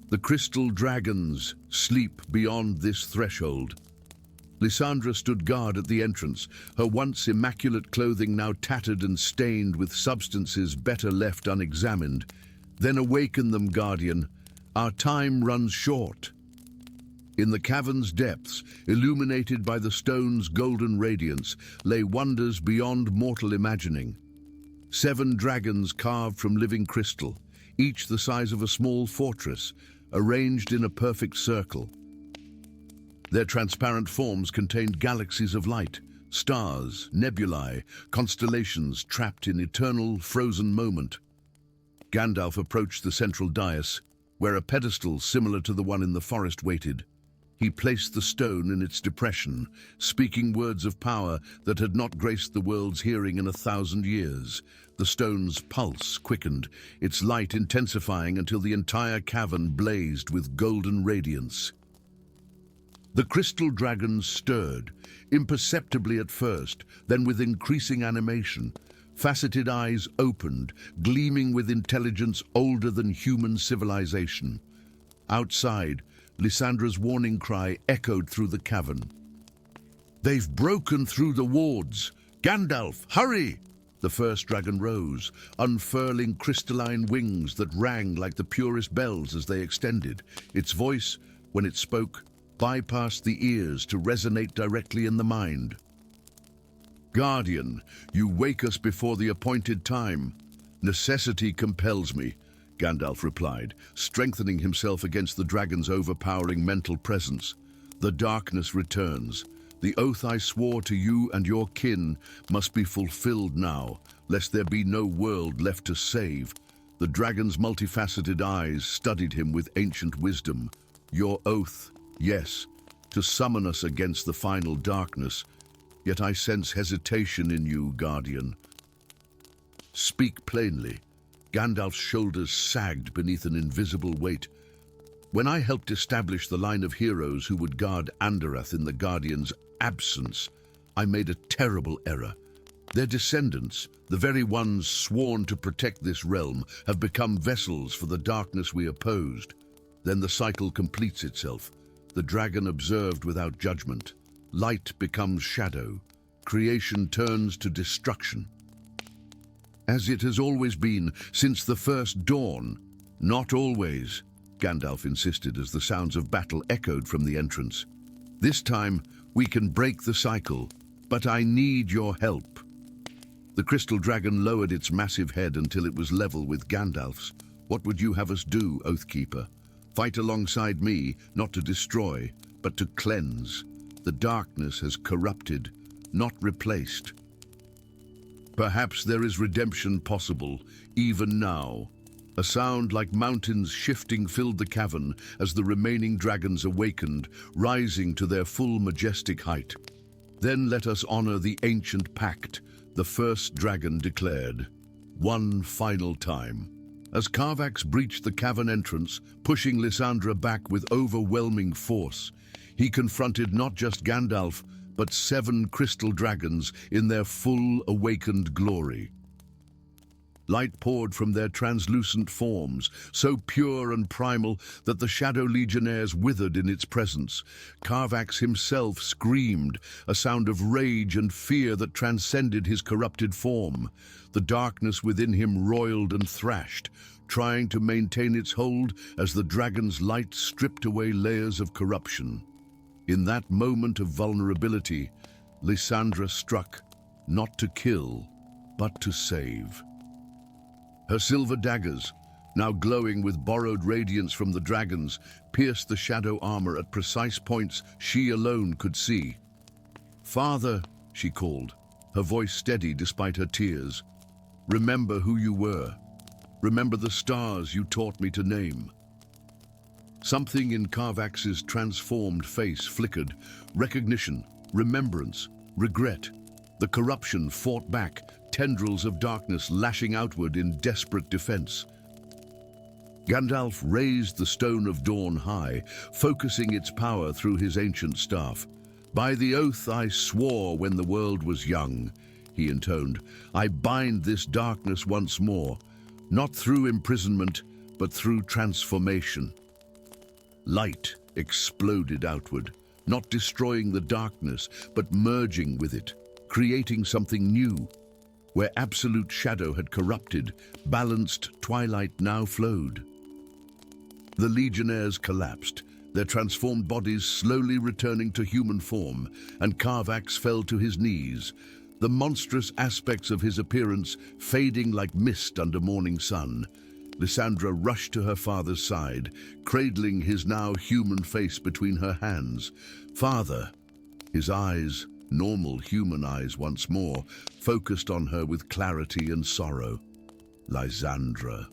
the crystal dragons sleep beyond this threshold." Lysandra stood guard at the entrance, her once immaculate clothing now tattered and stained with substances better left unexamined. "Then awaken them, Guardian. Our time runs short." In the cavern's depths, illuminated by the stone's golden radiance, lay wonders beyond mortal imagining. 7 dragons carved from living crystal, each the size of a small fortress, arranged in a perfect circle. Their transparent forms contained galaxies of light, stars, nebulae, constellations trapped in eternal, frozen moment. Gandalf approached the central dais, where a pedestal similar to the one in the forest waited. He placed the stone in its depression, speaking words of power that had not graced the world's hearing in 1,000 years. The stone's pulse quickened, its light intensifying until the entire cavern blazed with golden radiance. The crystal dragons stirred, imperceptibly at first, then with increasing animation. Faceted eyes opened, gleaming with intelligence older than human civilization. Outside, Lysandra's warning cry echoed through the cavern. "They've broken through the wards! Gandalf, hurry!" The first dragon rose, unfurling crystalline wings that rang like the purest bells as they extended. Its voice, when it spoke, bypassed the ears to resonate directly in the mind. "Guardian, you wake us before the appointed time. Necessity compels me," Gandalf replied, strengthening himself against the dragon's overpowering mental presence. "The darkness returns. The oath I swore to you and your kin must be fulfilled now, lest there be no world left to save." The dragon's multifaceted eyes studied him with ancient wisdom. "Your oath, yes, to summon us against the final darkness. Yet I sense hesitation in you, Guardian. Speak plainly." Gandalf's shoulders sagged beneath an invisible weight. "When I helped establish the line of heroes who would guard Andarath in the Guardian's absence, I made a terrible error. Their descendants, the very ones sworn to protect this realm, have become vessels for the darkness we opposed. Then the cycle completes itself. The dragon observed without judgment. Light becomes shadow. Creation turns to destruction. As it has always been since the first dawn." "Not always," Gandalf insisted as the sounds of battle echoed from the entrance. "This time we can break the cycle, but I need your help." The crystal dragon lowered its massive head until it was level with Gandalf's. "What would you have us do, Oathkeeper? Fight alongside me, not to destroy, but to cleanse. The darkness has corrupted, not replaced. Perhaps there is redemption possible, even now." A sound like mountains shifting filled the cavern as the remaining dragons awakened, rising to their full majestic height. "Then let us honor the ancient pact," the first dragon declared. One final time. As Carvax breached the cavern entrance, pushing Lysandra back with overwhelming force, he confronted not just Gandalf, but 7 crystal dragons in their full awakened glory. Light poured from their translucent forms, so pure and primal that the Shadow Legionnaires withered in its presence. Carvax himself screamed, a sound of rage and fear that transcended his corrupted form. The darkness within him roiled and thrashed, trying to maintain its hold as the dragon's light stripped away layers of corruption. In that moment of vulnerability, Lysandra struck, not to kill, but to save. Her silver daggers, now glowing with borrowed radiance from the dragons, pierced the shadow armor at precise points she alone could see. "Father," she called, her voice steady despite her tears. "Remember who you were. Remember the stars you taught me to name." Something in Carvax's transformed face flickered. Recognition, remembrance, regret. The corruption fought back, tendrils of darkness lashing outward in desperate defense. Gandalf raised the Stone of Dawn high, focusing its power through his ancient staff. "By the oath I swore when the world was young," he intoned, "I bind this darkness once more, not through imprisonment, but through transformation." Light exploded outward, not destroying the darkness, but merging with it, creating something new. Where absolute shadow had corrupted, balanced twilight now flowed. The Legionnaires collapsed, their transformed bodies slowly returning to human form, and Carvax fell to his knees, the monstrous aspects of his appearance fading like mist under morning sun. Lysandra rushed to her father's side, cradling his now human face between her hands. "Father," his eyes, normal human eyes once more, focused on her with clarity and sorrow. "Lysandra,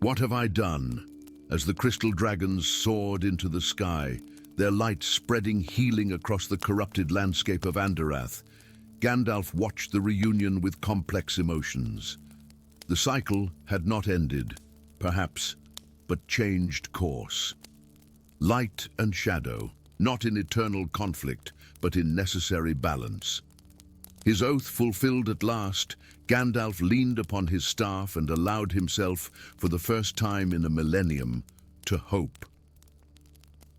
what have I done?" As the crystal dragons soared into the sky, their light spreading healing across the corrupted landscape of Andarath, Gandalf watched the reunion with complex emotions. The cycle had not ended, perhaps, but changed course. Light and shadow, not in eternal conflict, but in necessary balance. His oath fulfilled at last, Gandalf leaned upon his staff and allowed himself, for the first time in a millennium, to hope.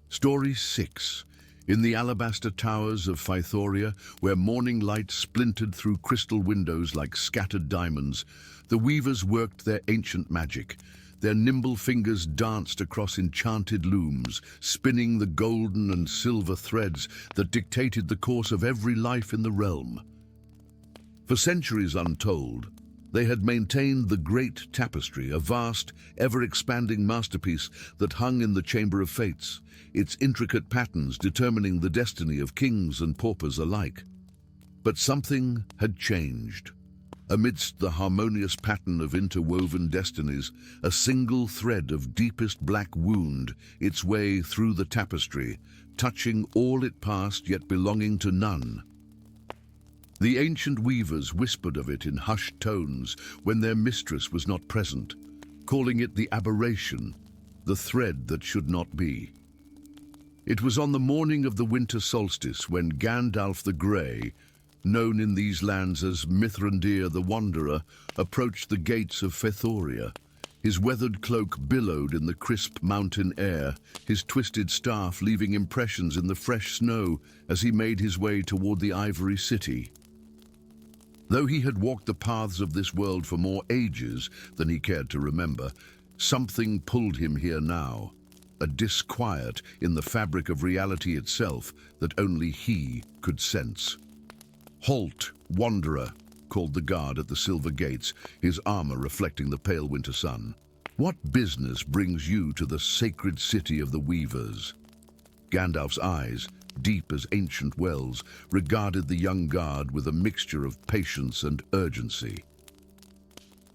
Story 6. In the alabaster towers of Fythoria, where morning light splintered through crystal windows like scattered diamonds, the weavers worked their ancient magic. Their nimble fingers danced across enchanted looms, spinning the golden and silver threads that dictated the course of every life in the realm. For centuries untold, they had maintained the great tapestry, a vast, ever-expanding masterpiece that hung in the Chamber of Fates, its intricate patterns determining the destiny of kings and paupers alike. But something had changed. Amidst the harmonious pattern of interwoven destinies, a single thread of deepest black wound its way through the tapestry, touching all it passed yet belonging to none. The ancient weavers whispered of it in hushed tones when their mistress was not present, calling it the aberration, the thread that should not be. It was on the morning of the winter solstice when Gandalf the Grey, known in these lands as Mithrandir the Wanderer, approached the gates of Fythoria. His weathered cloak billowed in the crisp mountain air, his twisted staff leaving impressions in the fresh snow as he made his way toward the Ivory City. Though he had walked the paths of this world for more ages than he cared to remember, something pulled him here now, a disquiet in the fabric of reality itself that only he could sense. "Halt, Wanderer," called the guard at the silver gates, his armor reflecting the pale winter sun. "What business brings you to the sacred city of the weavers?" Gandalf's eyes, deep as ancient wells, regarded the young guard with a mixture of patience and urgency.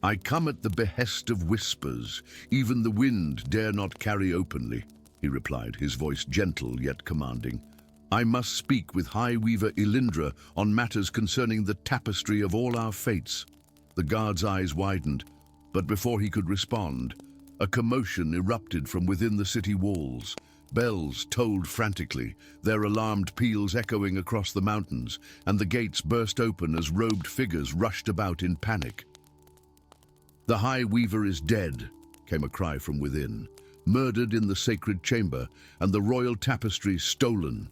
"I come at the behest of whispers. Even the wind dare not carry openly," he replied, his voice gentle yet commanding. "I must speak with High Weaver Elindra on matters concerning the tapestry of all our fates." The guard's eyes widened, but before he could respond, a commotion erupted from within the city walls. Bells tolled frantically, their alarmed peals echoing across the mountains, and the gates burst open as robed figures rushed about in panic. "The High Weaver is dead," came a cry from within. "Murdered in the sacred chamber, and the royal tapestry stolen."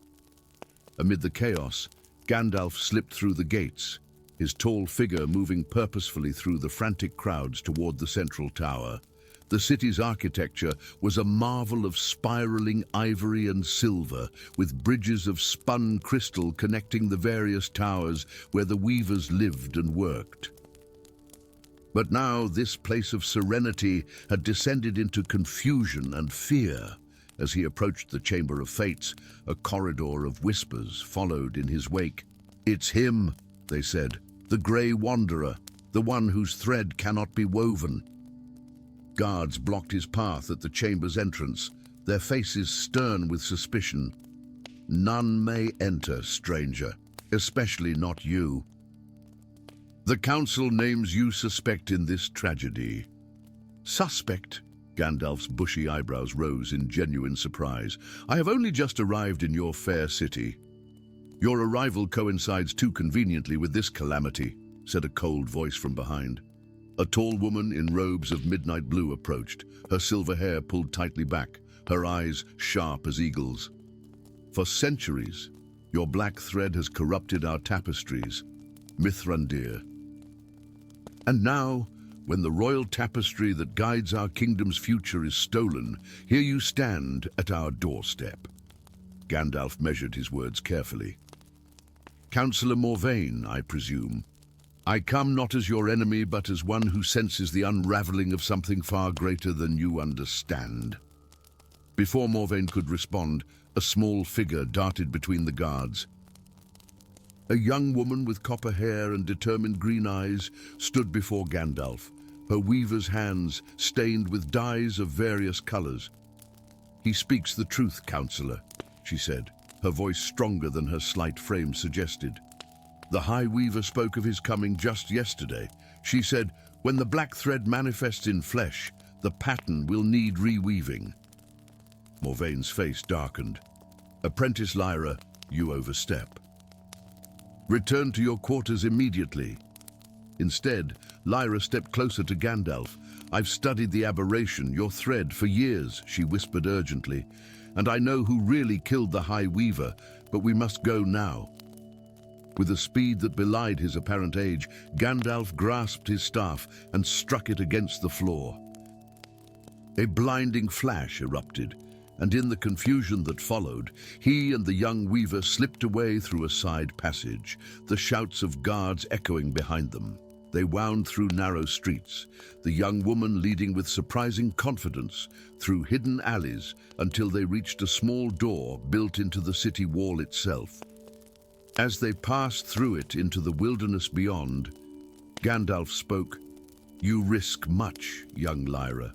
Amid the chaos, Gandalf slipped through the gates, his tall figure moving purposefully through the frantic crowds toward the central tower. The city's architecture was a marvel of spiraling ivory and silver, with bridges of spun crystal connecting the various towers where the weavers lived and worked. But now this place of serenity had descended into confusion and fear. As he approached the Chamber of Fates, a corridor of whispers followed in his wake. "It's him," they said, "the Grey Wanderer, the one whose thread cannot be woven." Guards blocked his path at the chamber's entrance, their faces stern with suspicion. "None may enter, stranger, especially not you. The council names you suspect in this tragedy." "Suspect?" Gandalf's bushy eyebrows rose in genuine surprise. "I have only just arrived in your fair city." "Your arrival coincides too conveniently with this calamity," said a cold voice from behind. A tall woman in robes of midnight blue approached, her silver hair pulled tightly back, her eyes sharp as eagles. "For centuries, your black thread has corrupted our tapestries, Mithrandir. And now, when the royal tapestry that guides our kingdom's future is stolen, here you stand at our doorstep." Gandalf measured his words carefully. "Councillor Morvayn, I presume. I come not as your enemy, but as one who senses the unraveling of something far greater than you understand." Before Morvayn could respond, a small figure darted between the guards. A young woman with copper hair and determined green eyes stood before Gandalf, her weaver's hands stained with dyes of various colors. "He speaks the truth, Councillor," she said, her voice stronger than her slight frame suggested. "The High Weaver spoke of his coming just yesterday. She said, when the black thread manifests in flesh, the pattern will need reweaving." Morvayn's face darkened. "Apprentice Lyra, you overstep. Return to your quarters immediately." Instead, Lyra stepped closer to Gandalf. "I've studied the aberration, your thread, for years," she whispered urgently. "And I know who really killed the High Weaver, but we must go now." With a speed that belied his apparent age, Gandalf grasped his staff and struck it against the floor. A blinding flash erupted, and in the confusion that followed, he and the young weaver slipped away through a side passage, the shouts of guards echoing behind them. They wound through narrow streets, the young woman leading with surprising confidence through hidden alleys until they reached a small door built into the city wall itself. As they passed through it into the wilderness beyond, Gandalf spoke. "You risk much, young Lyra.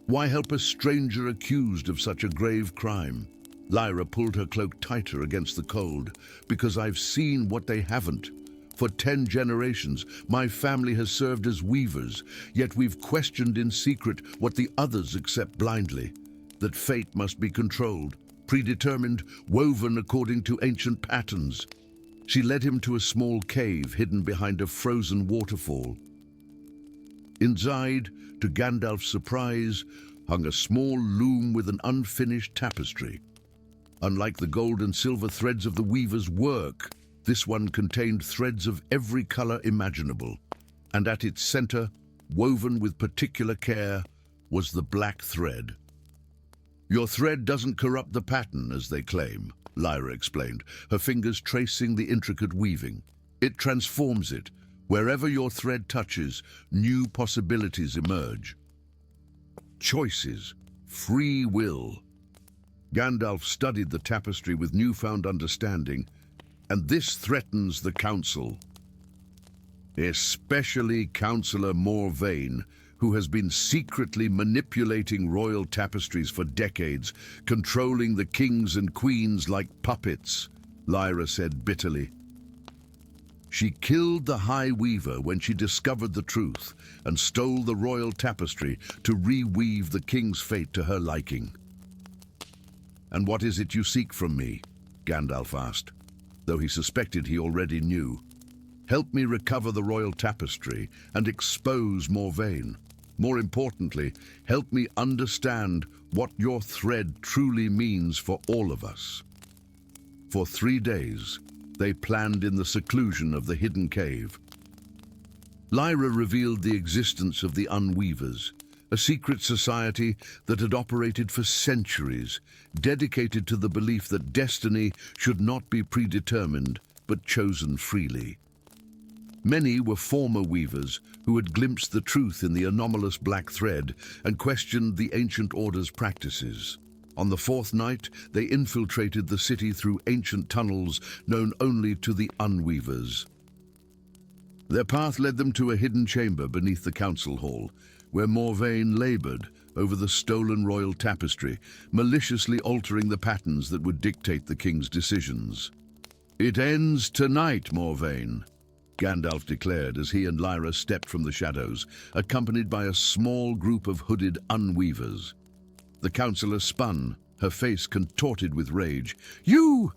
Why help a stranger accused of such a grave crime?" Lyra pulled her cloak tighter against the cold. "Because I've seen what they haven't. For 10 generations, my family has served as weavers, yet we've questioned in secret what the others accept blindly. That fate must be controlled, predetermined, woven according to ancient patterns." She led him to a small cave hidden behind a frozen waterfall. Inside, to Gandalf's surprise, hung a small loom with an unfinished tapestry. Unlike the gold and silver threads of the weaver's work, this one contained threads of every color imaginable, and at its center, woven with particular care, was the black thread. "Your thread doesn't corrupt the pattern, as they claim," Lyra explained, her fingers tracing the intricate weaving. It transforms it. Wherever your thread touches, new possibilities emerge. Choices, free will. Gandalf studied the tapestry with newfound understanding, and this threatens the Council. Especially Councillor Morvain, who has been secretly manipulating royal tapestries for decades, controlling the kings and queens like puppets, Lyra said bitterly. She killed the High Weaver when she discovered the truth and stole the royal tapestry to reweave the king's fate to her liking. "And what is it you seek from me?" Gandalf asked, though he suspected he already knew. "Help me recover the royal tapestry and expose Morvain. More importantly, help me understand what your thread truly means for all of us." For 3 days, they planned in the seclusion of the hidden cave. Lyra revealed the existence of the Unweavers, a secret society that had operated for centuries, dedicated to the belief that destiny should not be predetermined, but chosen freely. Many were former weavers who had glimpsed the truth in the anomalous black thread and questioned the ancient order's practices. On the 4th night, they infiltrated the city through ancient tunnels known only to the Unweavers. Their path led them to a hidden chamber beneath the council hall, where Morvain labored over the stolen royal tapestry, maliciously altering the patterns that would dictate the king's decisions. "It ends tonight, Morvain," Gandalf declared as he and Lyra stepped from the shadows, accompanied by a small group of hooded Unweavers. The councillor spun, her face contorted with rage. "You!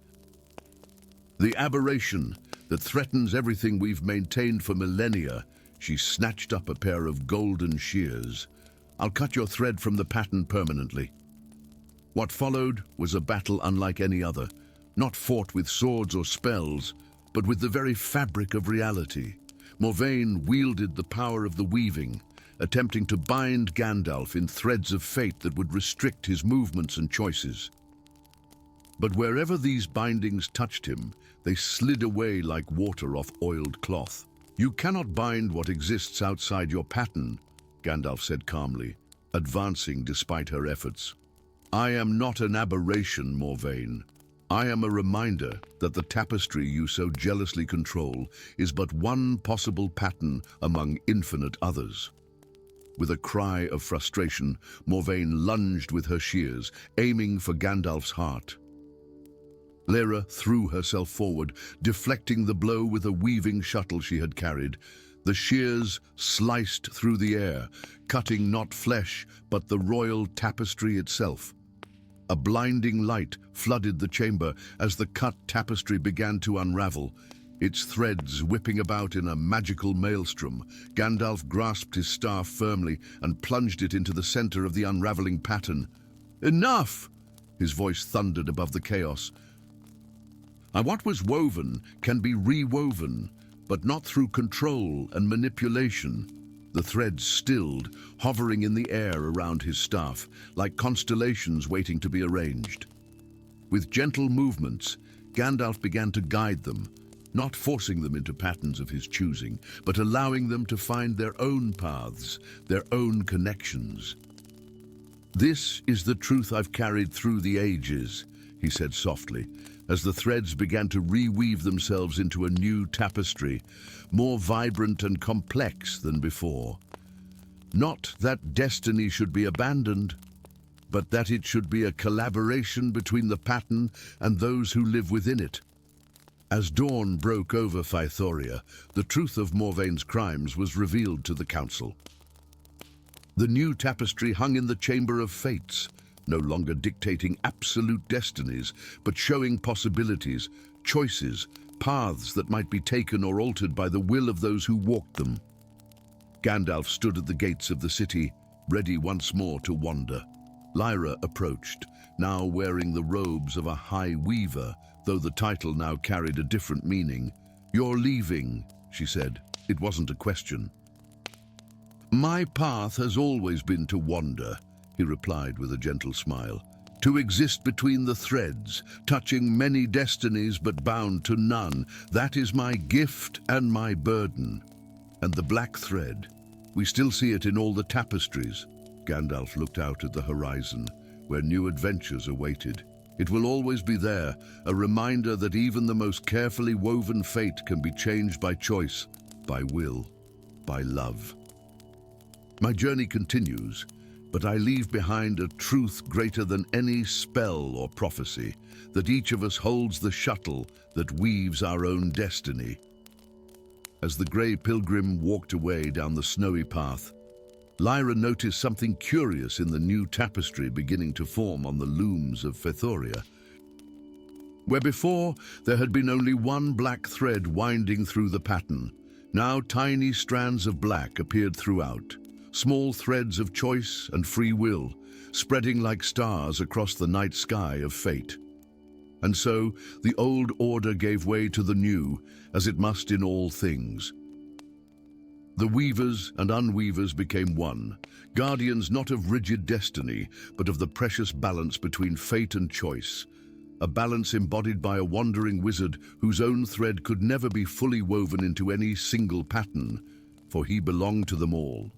The aberration that threatens everything we've maintained for millennia." She snatched up a pair of golden shears. "I'll cut your thread from the pattern permanently." What followed was a battle unlike any other, not fought with swords or spells, but with the very fabric of reality. Morvain wielded the power of the weaving, attempting to bind Gandalf in threads of fate that would restrict his movements and choices. But wherever these bindings touched him, they slid away like water off oiled cloth. "You cannot bind what exists outside your pattern," Gandalf said calmly, advancing despite her efforts. "I am not an aberration, Morvain. I am a reminder that the tapestry you so jealously control is but one possible pattern among infinite others." With a cry of frustration, Morvain lunged with her shears, aiming for Gandalf's heart. Lyra threw herself forward, deflecting the blow with a weaving shuttle she had carried. The shears sliced through the air, cutting not flesh, but the royal tapestry itself. A blinding light flooded the chamber as the cut tapestry began to unravel, its threads whipping about in a magical maelstrom. Gandalf grasped his staff firmly and plunged it into the center of the unraveling pattern. "Enough!" His voice thundered above the chaos. "What was woven can be rewoven, but not through control and manipulation." The threads stilled, hovering in the air around his staff, like constellations waiting to be arranged. With gentle movements, Gandalf began to guide them, not forcing them into patterns of his choosing, but allowing them to find their own paths, their own connections. "This is the truth I've carried through the ages," he said softly, as the threads began to reweave themselves into a new tapestry, more vibrant and complex than before. "Not that destiny should be abandoned, but that it should be a collaboration between the pattern and those who live within it." As dawn broke over Fythoria, the truth of Morvain's crimes was revealed to the council. The new tapestry hung in the Chamber of Fates, no longer dictating absolute destinies, but showing possibilities, choices, paths that might be taken or altered by the will of those who walked them. Gandalf stood at the gates of the city, ready once more to wander. Lyra approached, now wearing the robes of a High Weaver, though the title now carried a different meaning. "You're leaving," she said. It wasn't a question. "My path has always been to wander," he replied with a gentle smile. To exist between the threads, touching many destinies but bound to none, that is my gift and my burden. And the black thread, we still see it in all the tapestries. Gandalf looked out at the horizon, where new adventures awaited. It will always be there, a reminder that even the most carefully woven fate can be changed by choice, by will, by love. My journey continues, but I leave behind a truth greater than any spell or prophecy, that each of us holds the shuttle that weaves our own destiny. As the Grey Pilgrim walked away down the snowy path, Lyra noticed something curious in the new tapestry beginning to form on the looms of Fethoria. Where before there had been only one black thread winding through the pattern, now tiny strands of black appeared throughout, small threads of choice and free will, spreading like stars across the night sky of fate. And so the old order gave way to the new, as it must in all things. The weavers and unweavers became one, guardians not of rigid destiny, but of the precious balance between fate and choice, a balance embodied by a wandering wizard whose own thread could never be fully woven into any single pattern, for he belonged to them all.